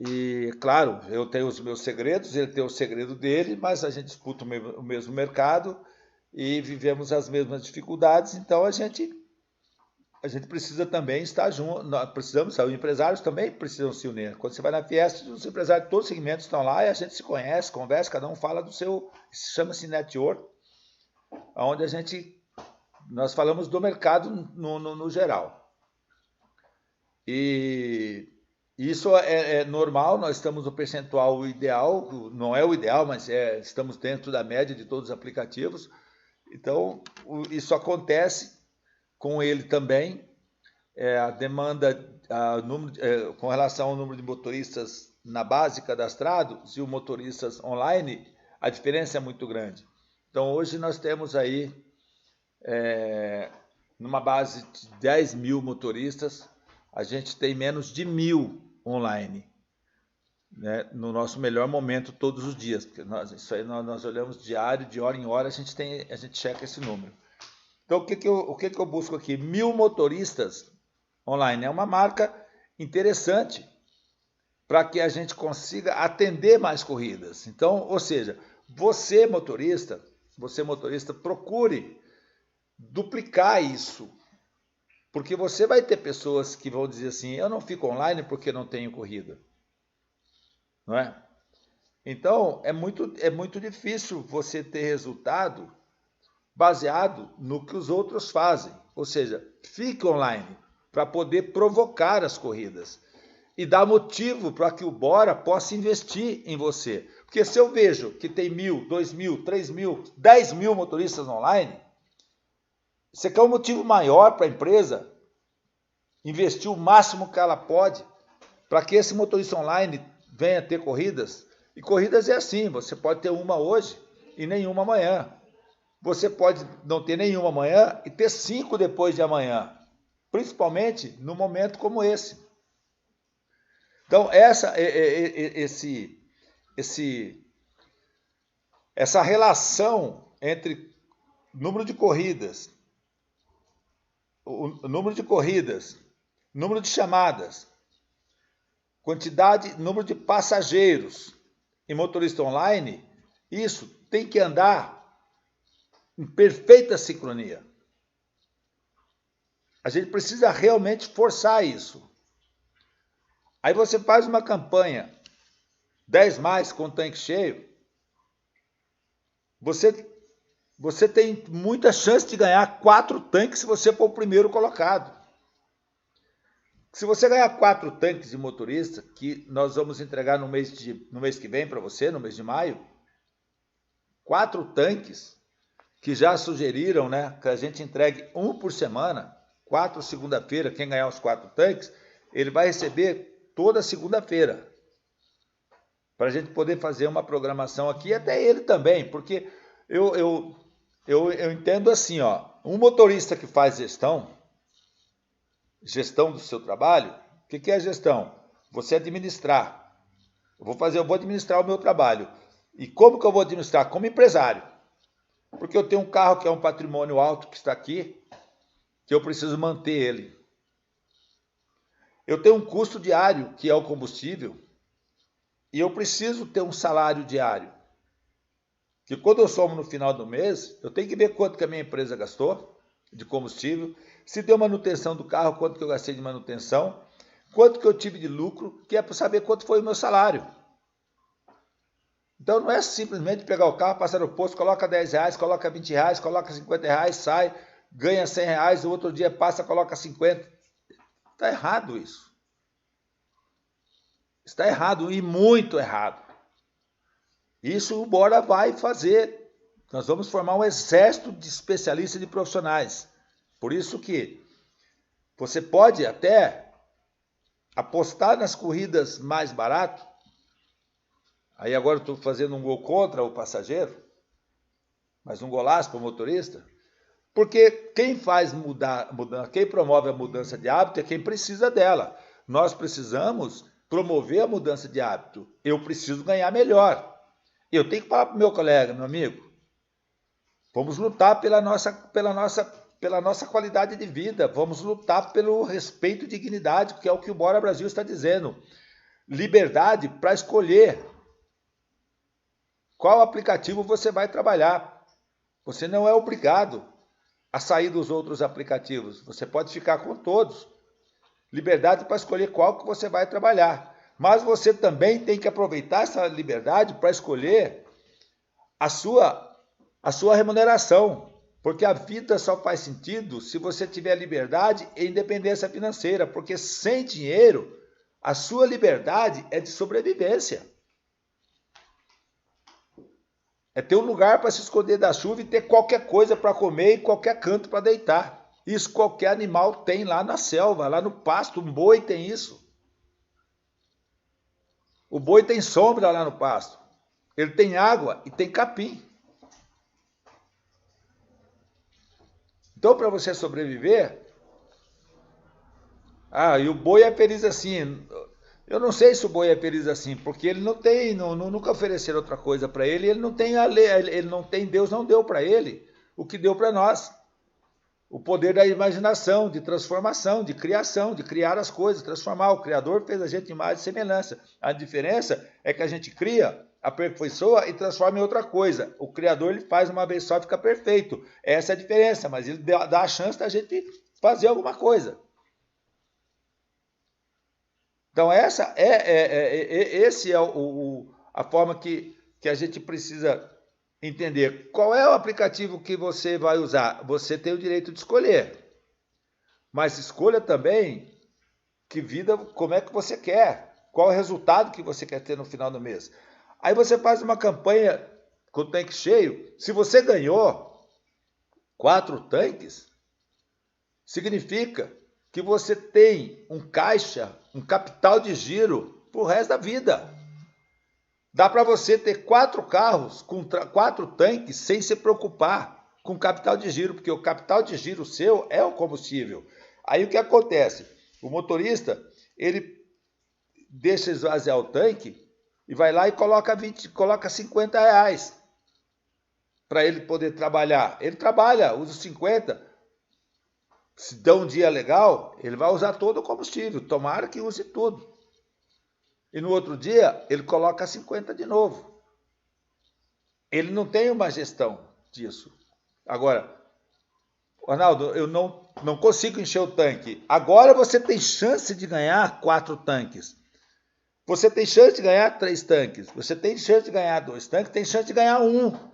E, claro, eu tenho os meus segredos, ele tem o segredo dele, mas a gente disputa o mesmo mercado e vivemos as mesmas dificuldades, então a gente a gente precisa também estar junto, nós precisamos, os empresários também precisam se unir. Quando você vai na Fiesp, os empresários de todos os segmentos estão lá e a gente se conhece, conversa, cada um fala do seu, chama-se network, onde nós falamos do mercado no geral. E isso é normal, nós estamos no percentual ideal, não é o ideal, mas estamos dentro da média de todos os aplicativos. Então, isso acontece com ele também, a demanda com relação ao número de motoristas na base cadastrado e os motoristas online, a diferença é muito grande. Então, hoje nós temos aí, numa base de 10 mil motoristas, a gente tem menos de 1.000 online, né, no nosso melhor momento todos os dias, porque isso aí nós olhamos diário, de hora em hora, a gente checa esse número. Então, o que eu busco aqui? 1.000 motoristas online. É uma marca interessante para que a gente consiga atender mais corridas. Então, ou seja, você motorista, procure duplicar isso. Porque você vai ter pessoas que vão dizer assim, eu não fico online porque não tenho corrida. Não é? Então, é muito difícil você ter resultado baseado no que os outros fazem. Ou seja, fique online para poder provocar as corridas e dar motivo para que o Bora possa investir em você. Porque se eu vejo que tem 1.000, 2.000, 3.000, 10.000 motoristas online, você quer um motivo maior para a empresa investir o máximo que ela pode para que esse motorista online venha ter corridas. E corridas é assim, você pode ter uma hoje e nenhuma amanhã. Você pode não ter nenhuma amanhã e ter 5 depois de amanhã, principalmente num momento como esse. Então, essa relação entre número de corridas, número de chamadas, número de passageiros e motorista online, isso tem que andar em perfeita sincronia. A gente precisa realmente forçar isso. Aí você faz uma campanha 10 mais com tanque cheio, você tem muita chance de ganhar 4 tanques se você for o primeiro colocado. Se você ganhar 4 tanques de motorista, que nós vamos entregar no mês que vem para você, no mês de maio, 4 tanques, que já sugeriram, né, que a gente entregue 1 por semana, 4 segunda-feira, quem ganhar os 4 tanques, ele vai receber toda segunda-feira, para a gente poder fazer uma programação aqui, até ele também, porque eu entendo assim, ó, um motorista que faz gestão do seu trabalho, o que é gestão? Você administrar. Eu vou administrar o meu trabalho. E como que eu vou administrar? Como empresário. Porque eu tenho um carro que é um patrimônio alto que está aqui, que eu preciso manter ele. Eu tenho um custo diário, que é o combustível, e eu preciso ter um salário diário. Que quando eu somo no final do mês, eu tenho que ver quanto que a minha empresa gastou de combustível, se deu manutenção do carro, quanto que eu gastei de manutenção, quanto que eu tive de lucro, que é para saber quanto foi o meu salário. Então não é simplesmente pegar o carro, passar no posto, coloca 10 reais, coloca 20 reais, coloca 50 reais, sai, ganha 100 reais, o outro dia passa, coloca 50. Está errado isso. Está errado e muito errado. Isso o Bora vai fazer. Nós vamos formar um exército de especialistas e de profissionais. Por isso que você pode até apostar nas corridas mais barato. Aí agora eu estou fazendo um gol contra o passageiro, mas um golaço para o motorista. Porque quem quem promove a mudança de hábito é quem precisa dela. Nós precisamos promover a mudança de hábito. Eu preciso ganhar melhor. Eu tenho que falar para o meu colega, meu amigo, vamos lutar pela nossa qualidade de vida, vamos lutar pelo respeito e dignidade, que é o que o Bora Brasil está dizendo. Liberdade para escolher qual aplicativo você vai trabalhar. Você não é obrigado a sair dos outros aplicativos. Você pode ficar com todos. Liberdade para escolher qual que você vai trabalhar. Mas você também tem que aproveitar essa liberdade para escolher a sua remuneração. Porque a vida só faz sentido se você tiver liberdade e independência financeira. Porque sem dinheiro, a sua liberdade é de sobrevivência. É ter um lugar para se esconder da chuva e ter qualquer coisa para comer e qualquer canto para deitar. Isso qualquer animal tem lá na selva, lá no pasto. Um boi tem isso. O boi tem sombra lá no pasto. Ele tem água e tem capim. Então, para você sobreviver... e o boi é feliz assim. Eu não sei se o boi é feliz assim, porque ele não tem, nunca ofereceram outra coisa para ele, ele não tem a lei, ele não tem, Deus não deu para ele o que deu para nós. O poder da imaginação, de transformação, de criação, de criar as coisas, transformar. O Criador fez a gente em imagem e semelhança. A diferença é que a gente cria, aperfeiçoa e transforma em outra coisa. O Criador ele faz uma vez só e fica perfeito. Essa é a diferença, mas ele dá a chance da gente fazer alguma coisa. Então essa esse é a forma que a gente precisa entender. Qual é o aplicativo que você vai usar? Você tem o direito de escolher. Mas escolha também que vida, como é que você quer. Qual o resultado que você quer ter no final do mês. Aí você faz uma campanha com o tanque cheio. Se você ganhou 4 tanques, significa que você tem um caixa, um capital de giro pro resto da vida. Dá para você ter 4 carros com 4 tanques sem se preocupar com capital de giro, porque o capital de giro seu é o combustível. Aí o que acontece? O motorista, ele deixa esvaziar o tanque e vai lá e coloca 50 reais para ele poder trabalhar. Ele trabalha, usa 50. Se dá um dia legal, ele vai usar todo o combustível. Tomara que use tudo. E no outro dia, ele coloca 50 de novo. Ele não tem uma gestão disso. Agora, Arnaldo, eu não consigo encher o tanque. Agora você tem chance de ganhar 4 tanques. Você tem chance de ganhar 3 tanques. Você tem chance de ganhar 2 tanques. Tem chance de ganhar 1.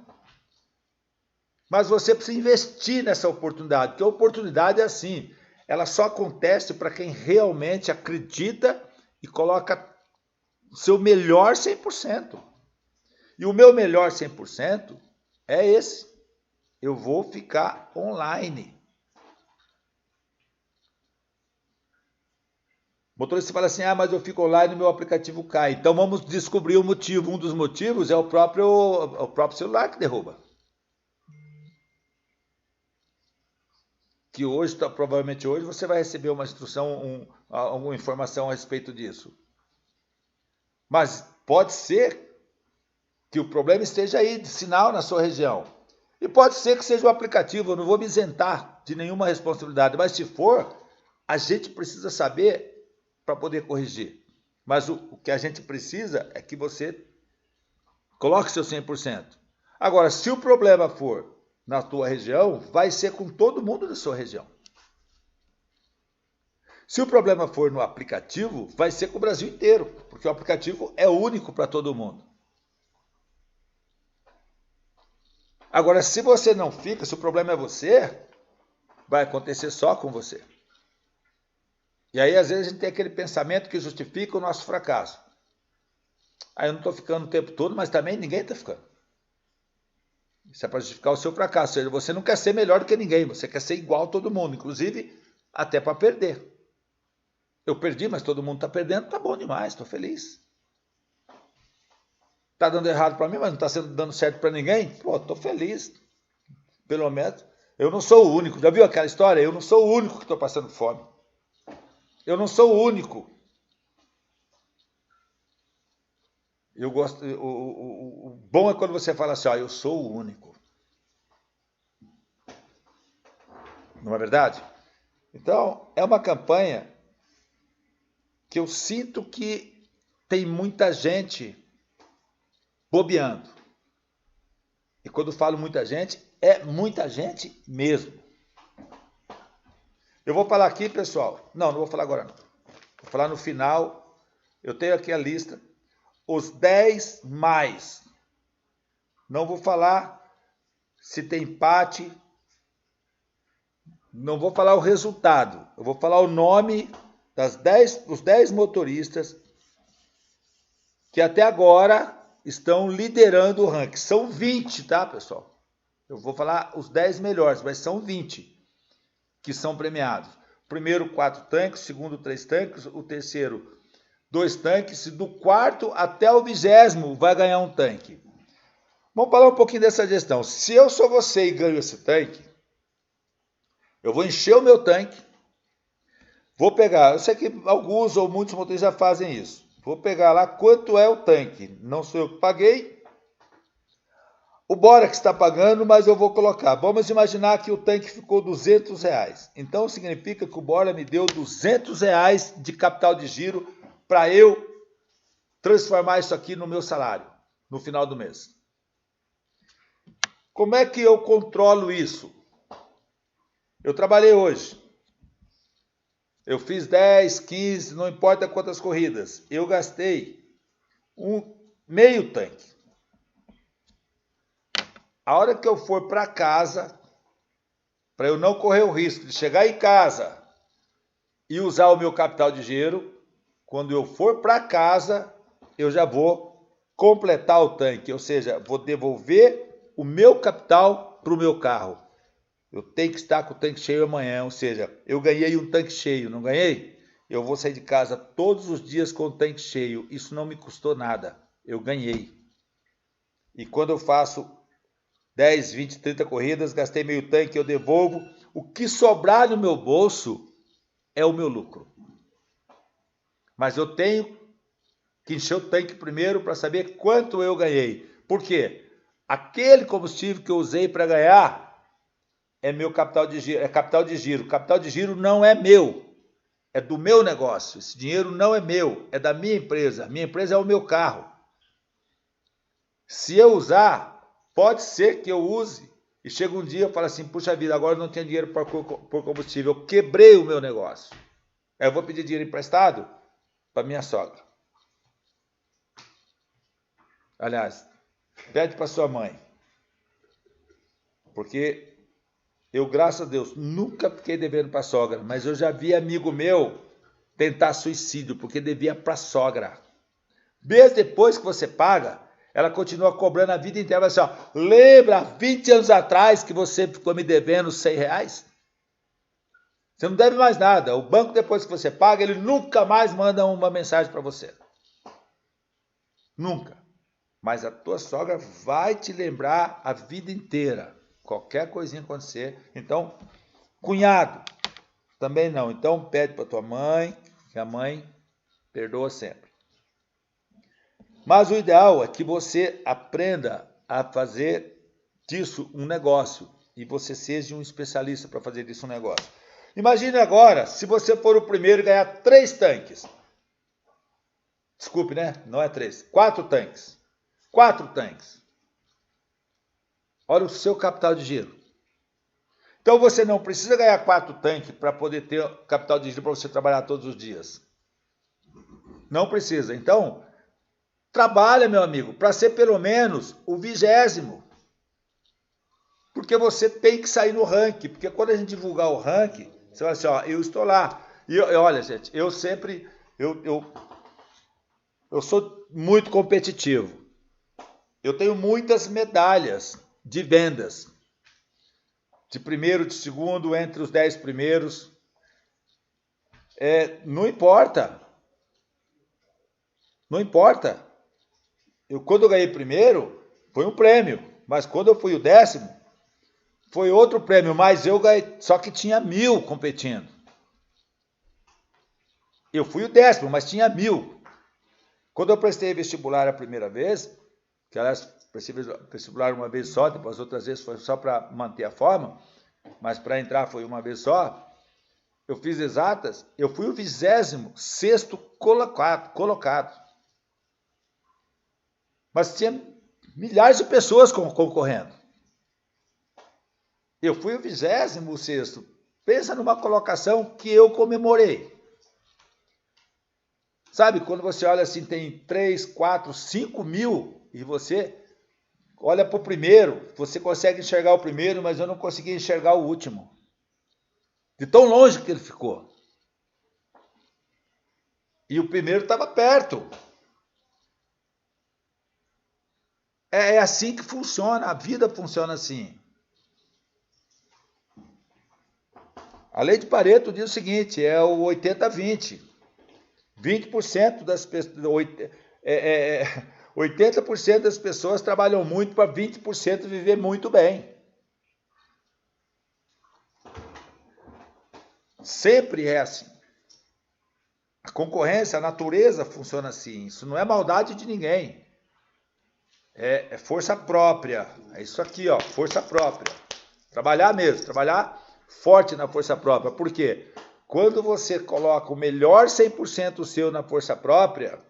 Mas você precisa investir nessa oportunidade. Porque a oportunidade é assim. Ela só acontece para quem realmente acredita e coloca o seu melhor 100%. E o meu melhor 100% é esse. Eu vou ficar online. O motorista fala assim, mas eu fico online e meu aplicativo cai. Então vamos descobrir o motivo. Um dos motivos é o próprio celular que derruba. Que hoje, provavelmente hoje, você vai receber uma instrução, alguma informação a respeito disso. Mas pode ser que o problema esteja aí, de sinal na sua região. E pode ser que seja o aplicativo, eu não vou me isentar de nenhuma responsabilidade. Mas se for, a gente precisa saber para poder corrigir. Mas o que a gente precisa é que você coloque seu 100%. Agora, se o problema for na tua região, vai ser com todo mundo da sua região. Se o problema for no aplicativo, vai ser com o Brasil inteiro, porque o aplicativo é único para todo mundo. Agora, se você não fica, se o problema é você, vai acontecer só com você. E aí, às vezes, a gente tem aquele pensamento que justifica o nosso fracasso. Aí eu não estou ficando o tempo todo, mas também ninguém está ficando. Isso é para justificar o seu fracasso. Ou seja, você não quer ser melhor do que ninguém, você quer ser igual a todo mundo, inclusive até para perder. Eu perdi, mas todo mundo está perdendo, tá bom demais, estou feliz. Está dando errado para mim, mas não está dando certo para ninguém? Pô, estou feliz. Pelo menos, eu não sou o único. Já viu aquela história? Eu não sou o único que estou passando fome. Eu não sou o único. Eu gosto. O bom é quando você fala assim, eu sou o único. Não é verdade? Então, é uma campanha que eu sinto que tem muita gente bobeando. E quando falo muita gente, é muita gente mesmo. Eu vou falar aqui, pessoal. Não vou falar agora não. Vou falar no final. Eu tenho aqui a lista. Os 10 mais. Não vou falar se tem empate. Não vou falar o resultado. Eu vou falar o nome dos 10 motoristas que até agora estão liderando o ranking. São 20, tá, pessoal? Eu vou falar os 10 melhores, mas são 20 que são premiados. O primeiro, 4 tanques. O segundo, 3 tanques. O terceiro, 2 tanques. E do quarto até o 20º vai ganhar um tanque. Vamos falar um pouquinho dessa gestão. Se eu sou você e ganho esse tanque, eu vou encher o meu tanque. Vou pegar, eu sei que alguns ou muitos motoristas já fazem isso. Vou pegar lá quanto é o tanque. Não sou eu que paguei. O Bora que está pagando, mas eu vou colocar. Vamos imaginar que o tanque ficou R$200. Então significa que o Bora me deu R$200 de capital de giro para eu transformar isso aqui no meu salário no final do mês. Como é que eu controlo isso? Eu trabalhei hoje. Eu fiz 10, 15, não importa quantas corridas. Eu gastei meio tanque. A hora que eu for para casa, para eu não correr o risco de chegar em casa e usar o meu capital de giro, quando eu for para casa, eu já vou completar o tanque, ou seja, vou devolver o meu capital para o meu carro. Eu tenho que estar com o tanque cheio amanhã, ou seja, eu ganhei um tanque cheio, não ganhei? Eu vou sair de casa todos os dias com o tanque cheio, isso não me custou nada, eu ganhei. E quando eu faço 10, 20, 30 corridas, gastei meio tanque, eu devolvo. O que sobrar no meu bolso é o meu lucro. Mas eu tenho que encher o tanque primeiro para saber quanto eu ganhei. Por quê? Aquele combustível que eu usei para ganhar é meu capital de giro, é capital de giro. Capital de giro não é meu, é do meu negócio. Esse dinheiro não é meu, é da minha empresa. Minha empresa é o meu carro. Se eu usar, pode ser que eu use e chega um dia e falo assim, puxa vida, agora eu não tenho dinheiro por combustível, eu quebrei o meu negócio. Aí eu vou pedir dinheiro emprestado para minha sogra. Aliás, pede para sua mãe. Porque eu, graças a Deus, nunca fiquei devendo para a sogra, mas eu já vi amigo meu tentar suicídio porque devia para a sogra. Mesmo depois que você paga, ela continua cobrando a vida inteira. Assim, ó, lembra 20 anos atrás que você ficou me devendo R$100? Você não deve mais nada. O banco, depois que você paga, ele nunca mais manda uma mensagem para você. Nunca. Mas a tua sogra vai te lembrar a vida inteira. Qualquer coisinha acontecer. Então, cunhado, também não. Então, pede para tua mãe, que a mãe perdoa sempre. Mas o ideal é que você aprenda a fazer disso um negócio e você seja um especialista para fazer disso um negócio. Imagine agora, se você for o primeiro e ganhar 3 tanques. Desculpe, né? Não é 3. 4 tanques. 4 tanques. Olha o seu capital de giro. Então você não precisa ganhar 4 tanques para poder ter capital de giro para você trabalhar todos os dias. Não precisa. Então, trabalha, meu amigo, para ser pelo menos o 20º. Porque você tem que sair no ranking. Porque quando a gente divulgar o ranking, você vai assim, ó, eu estou lá. E olha, gente, eu sempre, eu sou muito competitivo. Eu tenho muitas medalhas de vendas. De primeiro, de segundo, entre os 10 primeiros. Não importa. Não importa. Quando eu ganhei primeiro, foi um prêmio. Mas quando eu fui o 10º, foi outro prêmio. Mas eu ganhei, só que tinha 1000 competindo. Eu fui o 10º, mas tinha 1000. Quando eu prestei vestibular a primeira vez, que aliás, prestei vestibular uma vez só, depois outras vezes foi só para manter a forma, mas para entrar foi uma vez só, eu fiz exatas, eu fui o 26º colocado. Mas tinha milhares de pessoas concorrendo. Eu fui o 26º. Pensa numa colocação que eu comemorei. Sabe, quando você olha assim, tem 3, 4, 5 mil e você olha para o primeiro, você consegue enxergar o primeiro, mas eu não consegui enxergar o último. De tão longe que ele ficou. E o primeiro estava perto. É assim que funciona, a vida funciona assim. A lei de Pareto diz o seguinte, é o 80-20. 20% das pessoas... 80% das pessoas trabalham muito para 20% viver muito bem. Sempre é assim. A concorrência, a natureza funciona assim. Isso não é maldade de ninguém. É força própria. É isso aqui, ó, força própria. Trabalhar mesmo, trabalhar forte na força própria. Por quê? Quando você coloca o melhor 100% seu na força própria,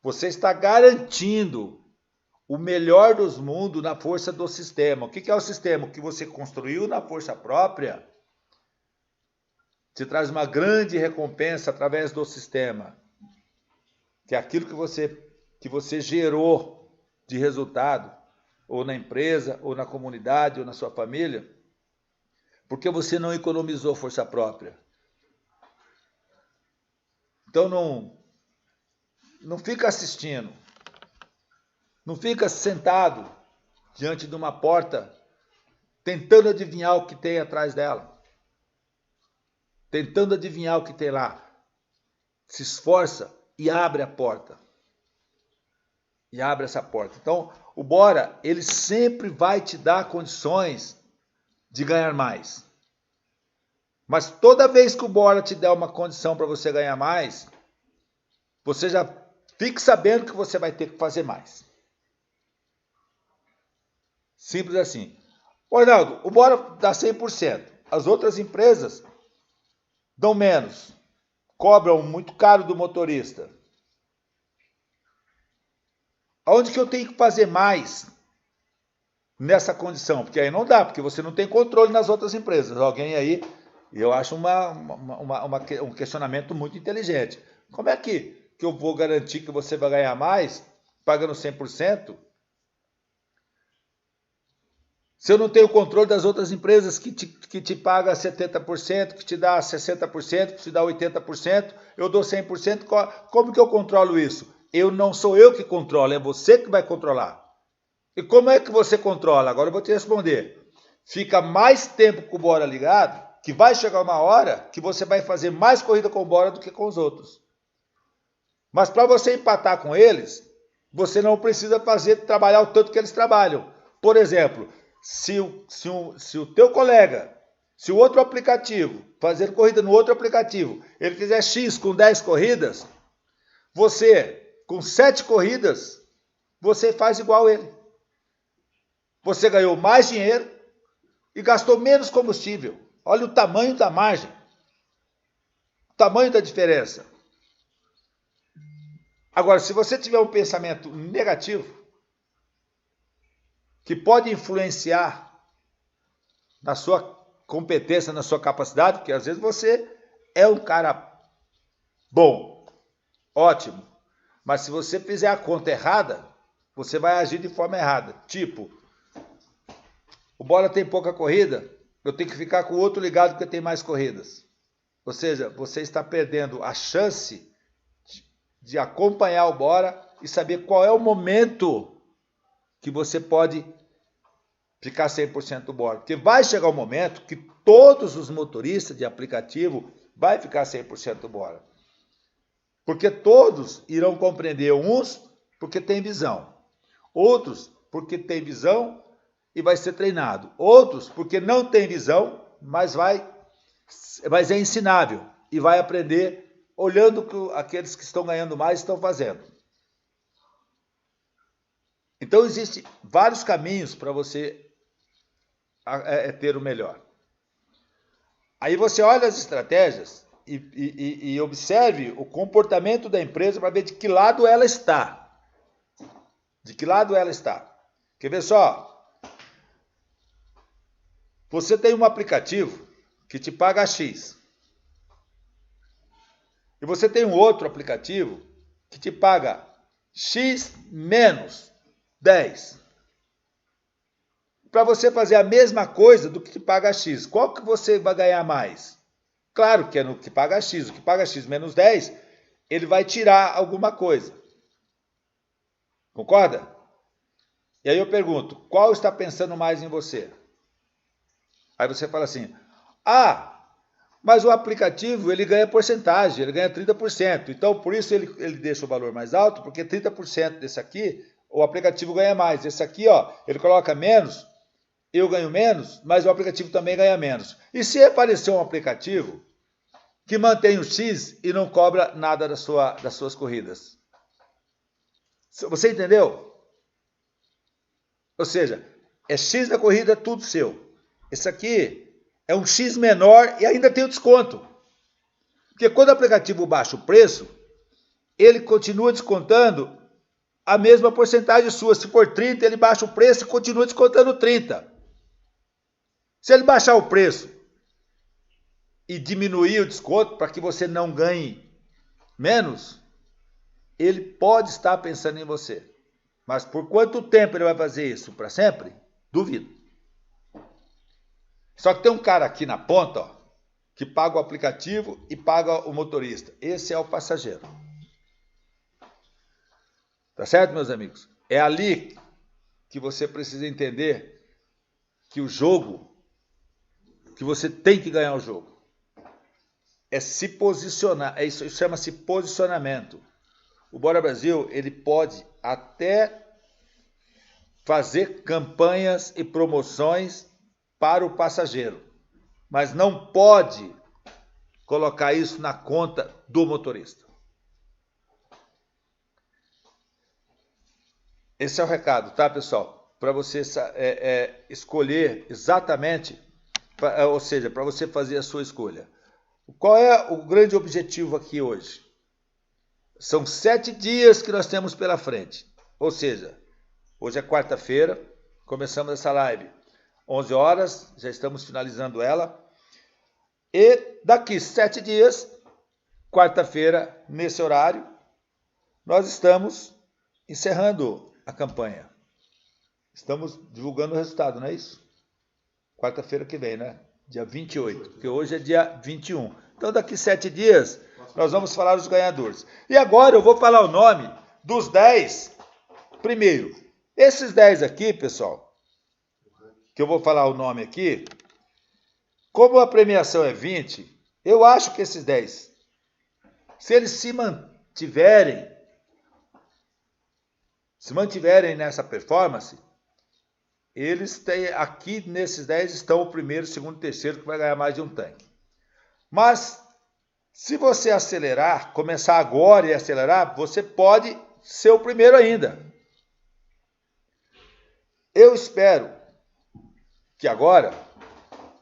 você está garantindo o melhor dos mundos na força do sistema. O que é o sistema? O que você construiu na força própria te traz uma grande recompensa através do sistema. Que é aquilo que você gerou de resultado, ou na empresa, ou na comunidade, ou na sua família, porque você não economizou força própria. Então não fica assistindo, não fica sentado diante de uma porta, tentando adivinhar o que tem atrás dela. Tentando adivinhar o que tem lá. Se esforça e abre a porta. E abre essa porta. Então, o Bora, ele sempre vai te dar condições de ganhar mais. Mas toda vez que o Bora te der uma condição para você ganhar mais, você já fique sabendo que você vai ter que fazer mais. Simples assim. Ô, Arnaldo, o Bora dá 100%. As outras empresas dão menos. Cobram muito caro do motorista. Aonde que eu tenho que fazer mais nessa condição? Porque aí não dá, porque você não tem controle nas outras empresas. Alguém aí, eu acho um questionamento muito inteligente. Como é que eu vou garantir que você vai ganhar mais pagando 100%? Se eu não tenho controle das outras empresas que te paga 70%, que te dá 60%, que te dá 80%, eu dou 100%, como que eu controlo isso? Não sou eu que controlo, é você que vai controlar. E como é que você controla? Agora eu vou te responder. Fica mais tempo com o Bora ligado, que vai chegar uma hora que você vai fazer mais corrida com o Bora do que com os outros. Mas para você empatar com eles, você não precisa trabalhar o tanto que eles trabalham. Por exemplo, se o teu colega, se o outro aplicativo, fazer corrida no outro aplicativo, ele fizer X com 10 corridas, você, com 7 corridas, você faz igual ele. Você ganhou mais dinheiro e gastou menos combustível. Olha o tamanho da margem. O tamanho da diferença. Agora, se você tiver um pensamento negativo, que pode influenciar na sua competência, na sua capacidade, porque às vezes você é um cara bom, ótimo, mas se você fizer a conta errada, você vai agir de forma errada. Tipo, o Bora tem pouca corrida, eu tenho que ficar com o outro ligado porque tem mais corridas. Ou seja, você está perdendo a chance de acompanhar o Bora e saber qual é o momento que você pode ficar 100% do Bora. Porque vai chegar um momento que todos os motoristas de aplicativo vai ficar 100% do Bora. Porque todos irão compreender, uns porque tem visão, outros porque tem visão e vai ser treinado, outros porque não tem visão, mas é ensinável e vai aprender olhando o que aqueles que estão ganhando mais estão fazendo. Então, existem vários caminhos para você ter o melhor. Aí você olha as estratégias e observe o comportamento da empresa para ver de que lado ela está. De que lado ela está. Quer ver só? Você tem um aplicativo que te paga X. E você tem um outro aplicativo que te paga X menos 10. Para você fazer a mesma coisa do que te paga X. Qual que você vai ganhar mais? Claro que é no que paga X. O que paga X menos 10, ele vai tirar alguma coisa. Concorda? E aí eu pergunto, qual está pensando mais em você? Aí você fala assim, mas o aplicativo ele ganha porcentagem, ele ganha 30%. Então, por isso ele deixa o valor mais alto, porque 30% desse aqui, o aplicativo ganha mais. Esse aqui, ó, ele coloca menos, eu ganho menos, mas o aplicativo também ganha menos. E se aparecer um aplicativo que mantém o X e não cobra nada das suas corridas? Você entendeu? Ou seja, é X da corrida, tudo seu. Esse aqui é um X menor e ainda tem o desconto. Porque quando o aplicativo baixa o preço, ele continua descontando a mesma porcentagem sua. Se for 30, ele baixa o preço e continua descontando 30. Se ele baixar o preço e diminuir o desconto para que você não ganhe menos, ele pode estar pensando em você. Mas por quanto tempo ele vai fazer isso? Para sempre? Duvido. Só que tem um cara aqui na ponta, ó, que paga o aplicativo e paga o motorista. Esse é o passageiro. Tá certo, meus amigos? É ali que você precisa entender que o jogo, que você tem que ganhar o jogo, é se posicionar. Isso chama-se posicionamento. O Bora Brasil, ele pode até fazer campanhas e promoções para o passageiro, mas não pode colocar isso na conta do motorista. Esse é o recado, tá, pessoal? Para você escolher exatamente, ou seja, para você fazer a sua escolha. Qual é o grande objetivo aqui hoje? São 7 dias que nós temos pela frente. Ou seja, hoje é quarta-feira, começamos essa live 11 horas, já estamos finalizando ela. E daqui 7 dias, quarta-feira, nesse horário, nós estamos encerrando a campanha. Estamos divulgando o resultado, não é isso? Quarta-feira que vem, né? Dia 28, porque hoje é dia 21. Então, daqui 7 dias, nós vamos falar os ganhadores. E agora eu vou falar o nome dos 10 primeiro. Esses 10 aqui, pessoal, que eu vou falar o nome aqui, como a premiação é 20, eu acho que esses 10, se eles se mantiverem nessa performance, eles têm, aqui nesses 10 estão o primeiro, segundo, terceiro, que vai ganhar mais de um tanque. Mas, se você acelerar, começar agora e acelerar, você pode ser o primeiro ainda. Eu espero que agora,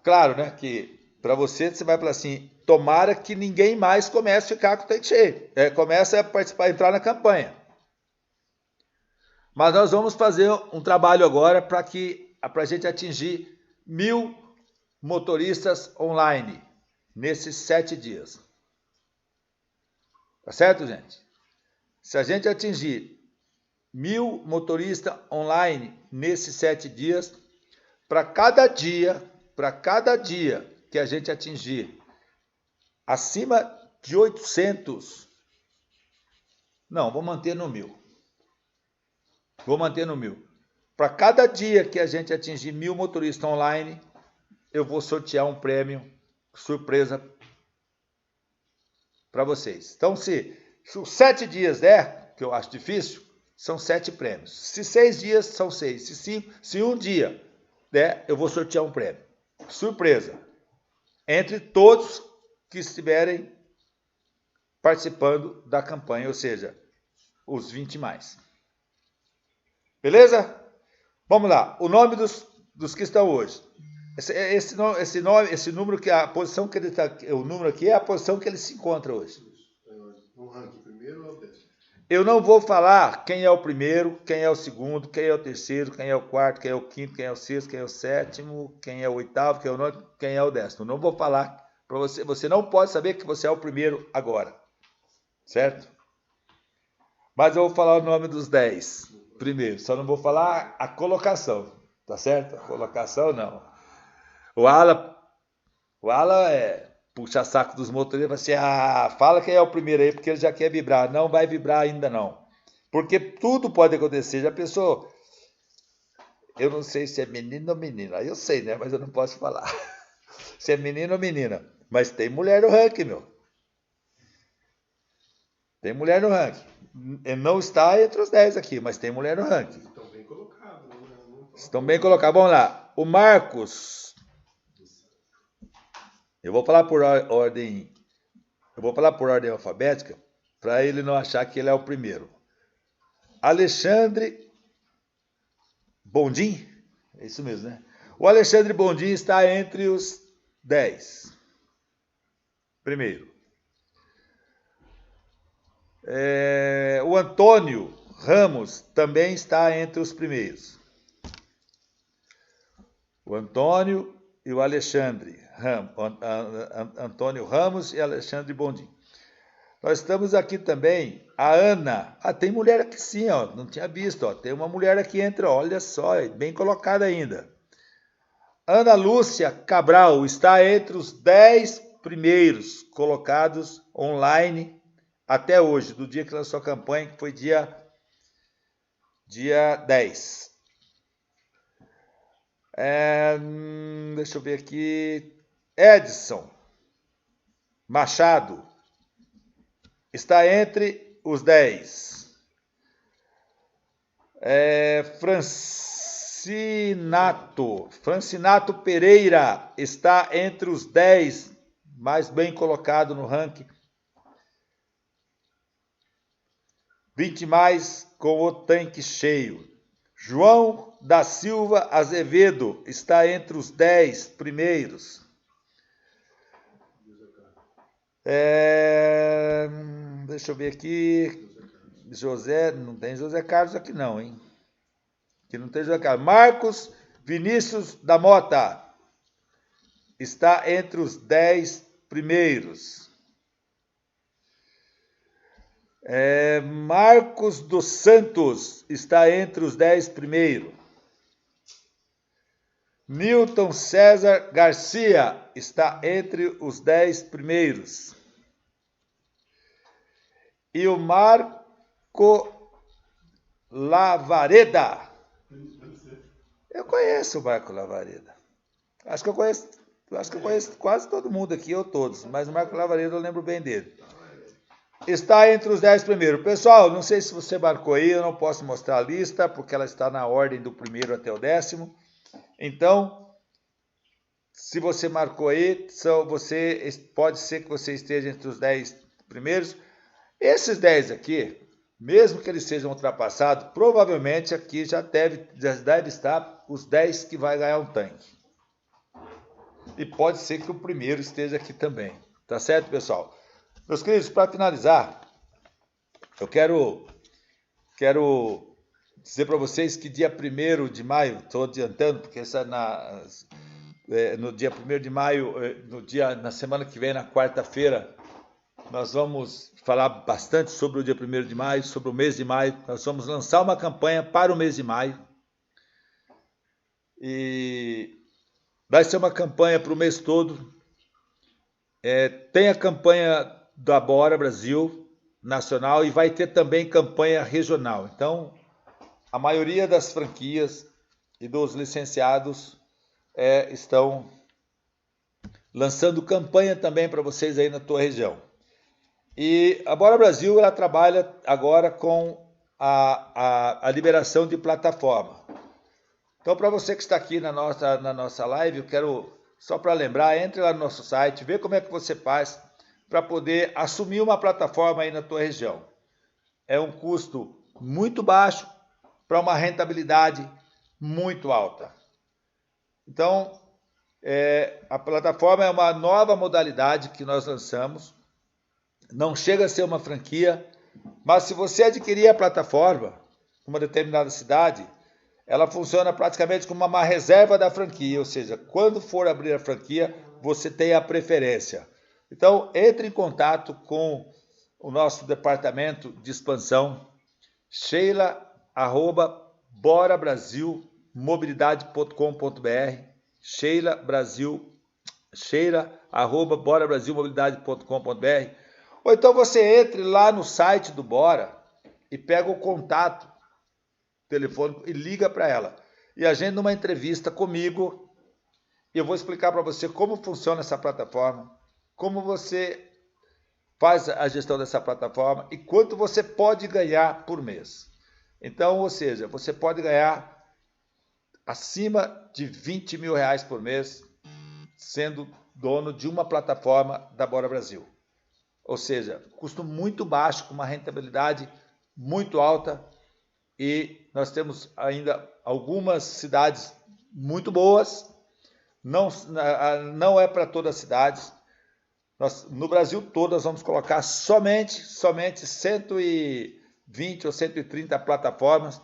claro, né, que para você vai falar assim, tomara que ninguém mais comece a ficar com o tanque cheio, comece a participar, entrar na campanha. Mas nós vamos fazer um trabalho agora para a gente atingir 1000 motoristas online nesses 7 dias. Tá certo, gente? Se a gente atingir 1000 motoristas online nesses 7 dias, para cada dia que a gente atingir acima de 800, não, vou manter no 1000. Vou manter no 1000. Para cada dia que a gente atingir 1000 motoristas online, eu vou sortear um prêmio surpresa para vocês. Então, se os 7 dias der, que eu acho difícil, são 7 prêmios. Se 6 dias, são 6. Se um dia der, eu vou sortear um prêmio. Surpresa. Entre todos que estiverem participando da campanha, ou seja, os 20 mais. Beleza? Vamos lá. O nome dos que estão hoje. Esse número que a posição que ele está, o número aqui é a posição que ele se encontra hoje. No ranking, primeiro ou 10? Eu não vou falar quem é o primeiro, quem é o segundo, quem é o terceiro, quem é o quarto, quem é o quinto, quem é o sexto, quem é o sétimo, quem é o oitavo, quem é o nono, quem é o décimo. Não vou falar para você. Você não pode saber que você é o primeiro agora, certo? Mas eu vou falar o nome dos 10 primeiro. Só não vou falar a colocação, tá certo? A colocação não. O Ala é puxa saco dos motoristas, assim, fala quem é o primeiro aí, porque ele já quer vibrar. Não vai vibrar ainda não. Porque tudo pode acontecer. Já pensou? Eu não sei se é menino ou menina. Eu sei, né? Mas eu não posso falar. Se é menino ou menina. Mas tem mulher no ranking, meu. Tem mulher no ranking. Não está entre os 10 aqui, mas tem mulher no ranking. Estão bem colocados. Estão bem colocados. Vamos lá. O Marcos. Eu vou falar por ordem. Eu vou falar por ordem alfabética para ele não achar que ele é o primeiro. Alexandre Bondim. É isso mesmo, né? O Alexandre Bondim está entre os 10. Primeiro. O Antônio Ramos também está entre os primeiros. O Antônio e o Alexandre Antônio Ramos e Alexandre Bondim. Nós estamos aqui também, a Ana. Tem mulher aqui sim, ó, não tinha visto. Ó, tem uma mulher aqui entre, olha só, bem colocada ainda. Ana Lúcia Cabral está entre os 10 primeiros colocados online até hoje, do dia que lançou a campanha, que foi dia 10. Deixa eu ver aqui. Edson Machado está entre os 10. Francinato Pereira está entre os 10 mais bem colocado no ranking. 20 mais com o tanque cheio. João da Silva Azevedo está entre os 10 primeiros. Deixa eu ver aqui. José, não tem José Carlos aqui não, hein? Aqui não tem José Carlos. Marcos Vinícius da Mota está entre os 10 primeiros. Marcos dos Santos está entre os 10 primeiros. Newton César Garcia está entre os 10 primeiros. E o Marco Lavareda. Eu conheço o Marco Lavareda. Acho que eu conheço quase todo mundo aqui, ou todos, mas o Marco Lavareda eu lembro bem dele. Está entre os 10 primeiros. Pessoal, não sei se você marcou aí, eu não posso mostrar a lista, porque ela está na ordem do primeiro até o 10º. Então, se você marcou aí, pode ser que você esteja entre os 10 primeiros. Esses 10 aqui, mesmo que eles sejam ultrapassados, provavelmente aqui já deve estar os 10 que vai ganhar um tanque. E pode ser que o primeiro esteja aqui também. Tá certo, pessoal? Meus queridos, para finalizar, eu quero dizer para vocês que dia 1º de maio, estou adiantando, porque no dia 1º de maio, na semana que vem, na quarta-feira, nós vamos falar bastante sobre o dia 1º de maio, sobre o mês de maio. Nós vamos lançar uma campanha para o mês de maio. E vai ser uma campanha para o mês todo. Tem a campanha da Bora Brasil nacional e vai ter também campanha regional. Então, a maioria das franquias e dos licenciados estão lançando campanha também para vocês aí na tua região. E a Bora Brasil ela trabalha agora com a liberação de plataforma. Então, para você que está aqui na nossa live, eu quero, só para lembrar, entre lá no nosso site, vê como é que você faz para poder assumir uma plataforma aí na tua região. É um custo muito baixo para uma rentabilidade muito alta. Então, a plataforma é uma nova modalidade que nós lançamos. Não chega a ser uma franquia, Mas se você adquirir a plataforma, uma determinada cidade, ela funciona praticamente como uma reserva da franquia, ou seja, quando for abrir a franquia, você tem a preferência. Então, entre em contato com o nosso departamento de expansão, sheila@borabrasilmobilidade.com.br, sheila@borabrasilmobilidade.com.br, ou então você entre lá no site do Bora e pega o contato telefônico e liga para ela. E agenda uma entrevista comigo e eu vou explicar para você como funciona essa plataforma, como você faz a gestão dessa plataforma e quanto você pode ganhar por mês. Então, ou seja, você pode ganhar acima de 20 mil reais por mês sendo dono de uma plataforma da Bora Brasil. Ou seja, custo muito baixo, com uma rentabilidade muito alta, e nós temos ainda algumas cidades muito boas, não é para todas as cidades. No Brasil todo nós vamos colocar somente 120 ou 130 plataformas.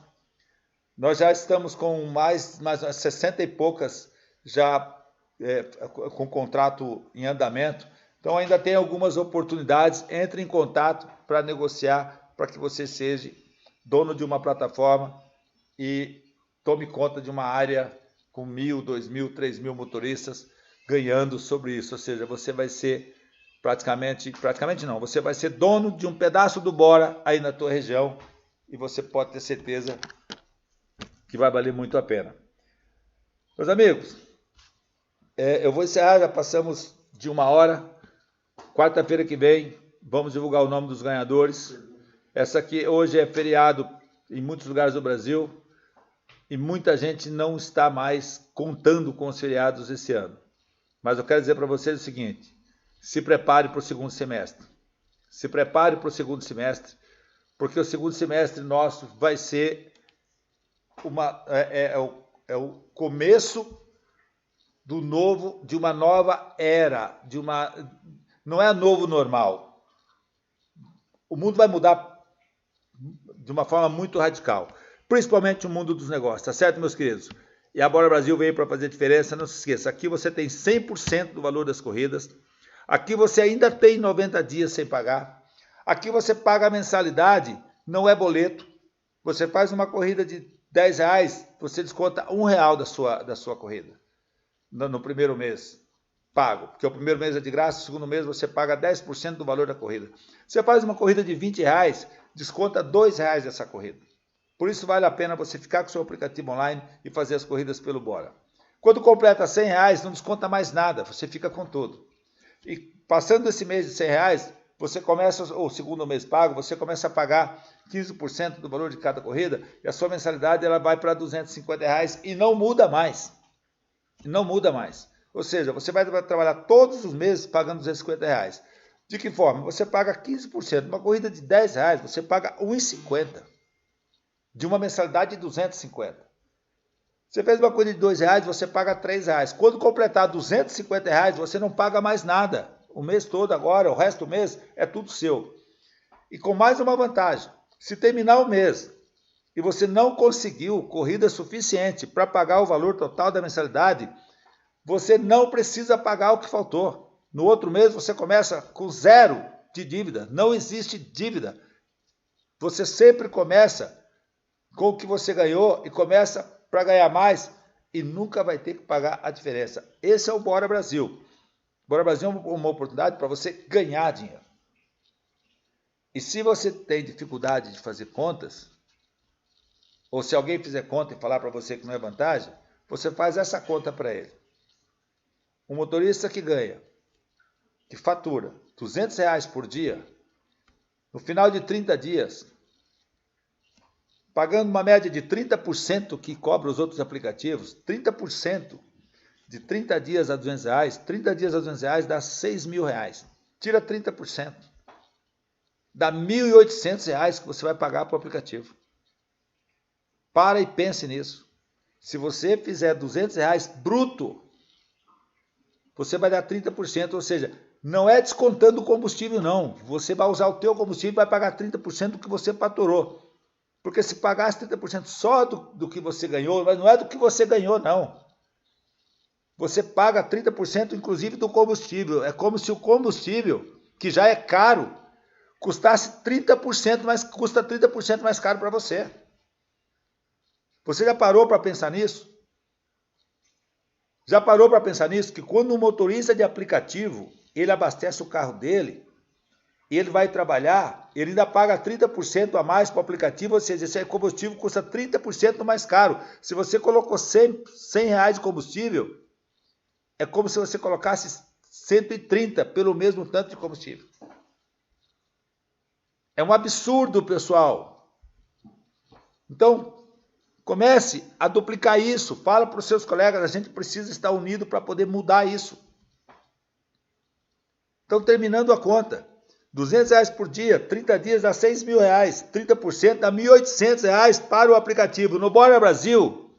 Nós já estamos com mais 60 e poucas já com contrato em andamento. Então ainda tem algumas oportunidades. Entre em contato para negociar, para que você seja dono de uma plataforma e tome conta de uma área com 1.000, 2.000, 3.000 motoristas ganhando sobre isso. Ou seja, você vai ser você vai ser dono de um pedaço do Bora aí na tua região e você pode ter certeza que vai valer muito a pena. Meus amigos, eu vou encerrar, já passamos de 1 hora. Quarta-feira que vem vamos divulgar o nome dos ganhadores. Essa aqui hoje é feriado em muitos lugares do Brasil e muita gente não está mais contando com os feriados esse ano. Mas eu quero dizer para vocês o seguinte: se prepare para o segundo semestre. Se prepare para o segundo semestre, porque o segundo semestre nosso vai ser o começo de uma nova era, não é novo normal. O mundo vai mudar de uma forma muito radical, principalmente o mundo dos negócios, tá certo, meus queridos? E a Bora Brasil veio para fazer diferença. Não se esqueça, aqui você tem 100% do valor das corridas. Aqui você ainda tem 90 dias sem pagar. Aqui você paga a mensalidade, não é boleto. Você faz uma corrida de R$10, você desconta R$1 da sua corrida. No primeiro mês, pago. Porque o primeiro mês é de graça, o segundo mês você paga 10% do valor da corrida. Você faz uma corrida de R$20, desconta R$2 dessa corrida. Por isso vale a pena você ficar com o seu aplicativo online e fazer as corridas pelo Bora. Quando completa R$100, não desconta mais nada, você fica com tudo. E passando esse mês de R$100, você começa, o segundo mês pago, você começa a pagar 15% do valor de cada corrida e a sua mensalidade ela vai para R$250 e não muda mais. Não muda mais. Ou seja, você vai trabalhar todos os meses pagando R$250. De que forma? Você paga 15%. Uma corrida de R$10, você paga R$1,50. De uma mensalidade de R$250. Você fez uma corrida de R$2, você paga R$3. Quando completar R$250, você não paga mais nada. O mês todo agora, o resto do mês, é tudo seu. E com mais uma vantagem. Se terminar o mês e você não conseguiu corrida suficiente para pagar o valor total da mensalidade, você não precisa pagar o que faltou. No outro mês você começa com 0 de dívida. Não existe dívida. Você sempre começa com o que você ganhou e começa para ganhar mais e nunca vai ter que pagar a diferença. Esse é o Bora Brasil. Bora Brasil é uma oportunidade para você ganhar dinheiro. E se você tem dificuldade de fazer contas, ou se alguém fizer conta e falar para você que não é vantagem, você faz essa conta para ele. Um motorista que fatura R$200 por dia, no final de 30 dias, pagando uma média de 30% que cobra os outros aplicativos, 30% de 30 dias a R$200, 30 dias a R$200 dá R$6.000. Tira 30%. Dá R$1.800 que você vai pagar para o aplicativo. Para e pense nisso. Se você fizer R$200 bruto, você vai dar 30%, ou seja, Não é descontando o combustível, não. Você vai usar o teu combustível e vai pagar 30% do que você faturou. Porque se pagasse 30% só do que você ganhou, mas não é do que você ganhou, não. Você paga 30% inclusive do combustível. É como se o combustível, que já é caro, custasse 30%, mas custa 30% mais caro para você. Você já parou para pensar nisso? Já parou para pensar nisso? Que quando um motorista de aplicativo, ele abastece o carro dele, ele vai trabalhar, ele ainda paga 30% a mais para o aplicativo, ou seja, esse combustível custa 30% mais caro. Se você colocou 100 reais de combustível, é como se você colocasse 130 pelo mesmo tanto de combustível. É um absurdo, pessoal. Então, comece a duplicar isso. Fala para os seus colegas, a gente precisa estar unido para poder mudar isso. Então, terminando a conta, R$200 por dia, 30 dias dá R$6.000, 30% dá R$1.800 para o aplicativo. No Bora Brasil,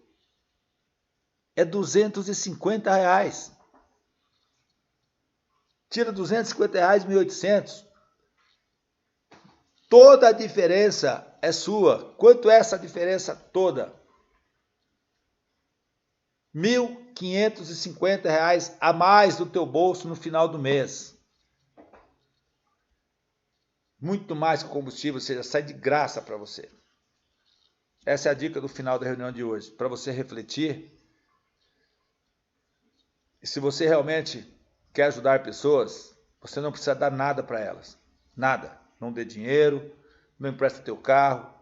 é R$250. Tira R$250, R$1.800. Toda a diferença é sua. Quanto é essa diferença toda? R$1.550 a mais do teu bolso no final do mês. Muito mais que o combustível, ou seja, sai de graça para você. Essa é a dica do final da reunião de hoje, para você refletir. E se você realmente quer ajudar pessoas, você não precisa dar nada para elas. Nada. Não dê dinheiro, não empresta teu carro,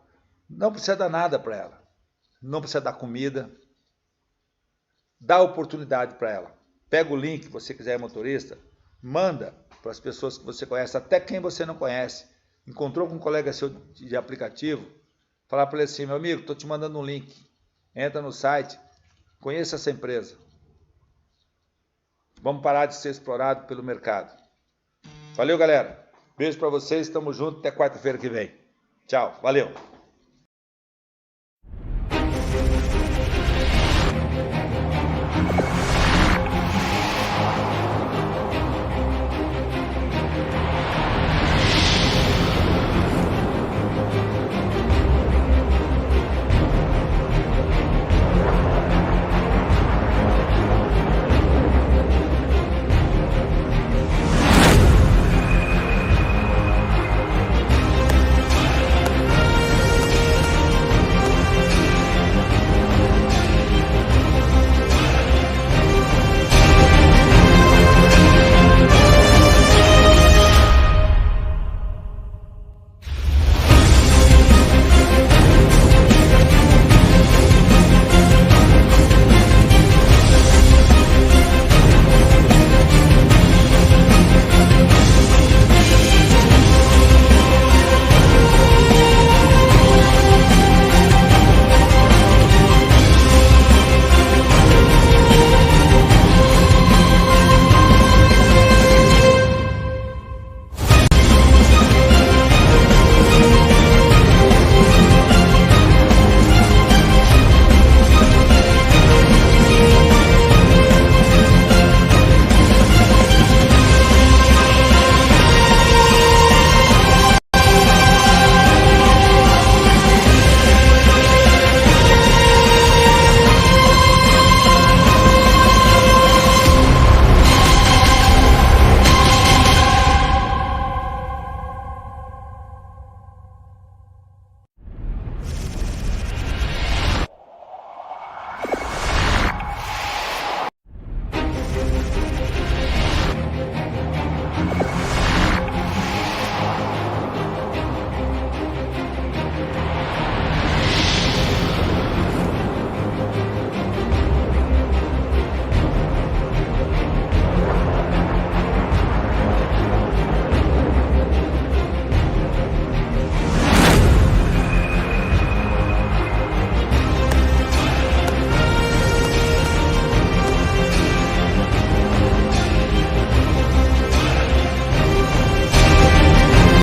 não precisa dar nada para ela. Não precisa dar comida. Dá oportunidade para ela. Pega o link, se você quiser motorista, manda para as pessoas que você conhece, até quem você não conhece. Encontrou com um colega seu de aplicativo, falar para ele assim, meu amigo, estou te mandando um link, entra no site, conheça essa empresa. Vamos parar de ser explorado pelo mercado. Valeu, galera. Beijo para vocês, estamos juntos, até quarta-feira que vem. Tchau, valeu.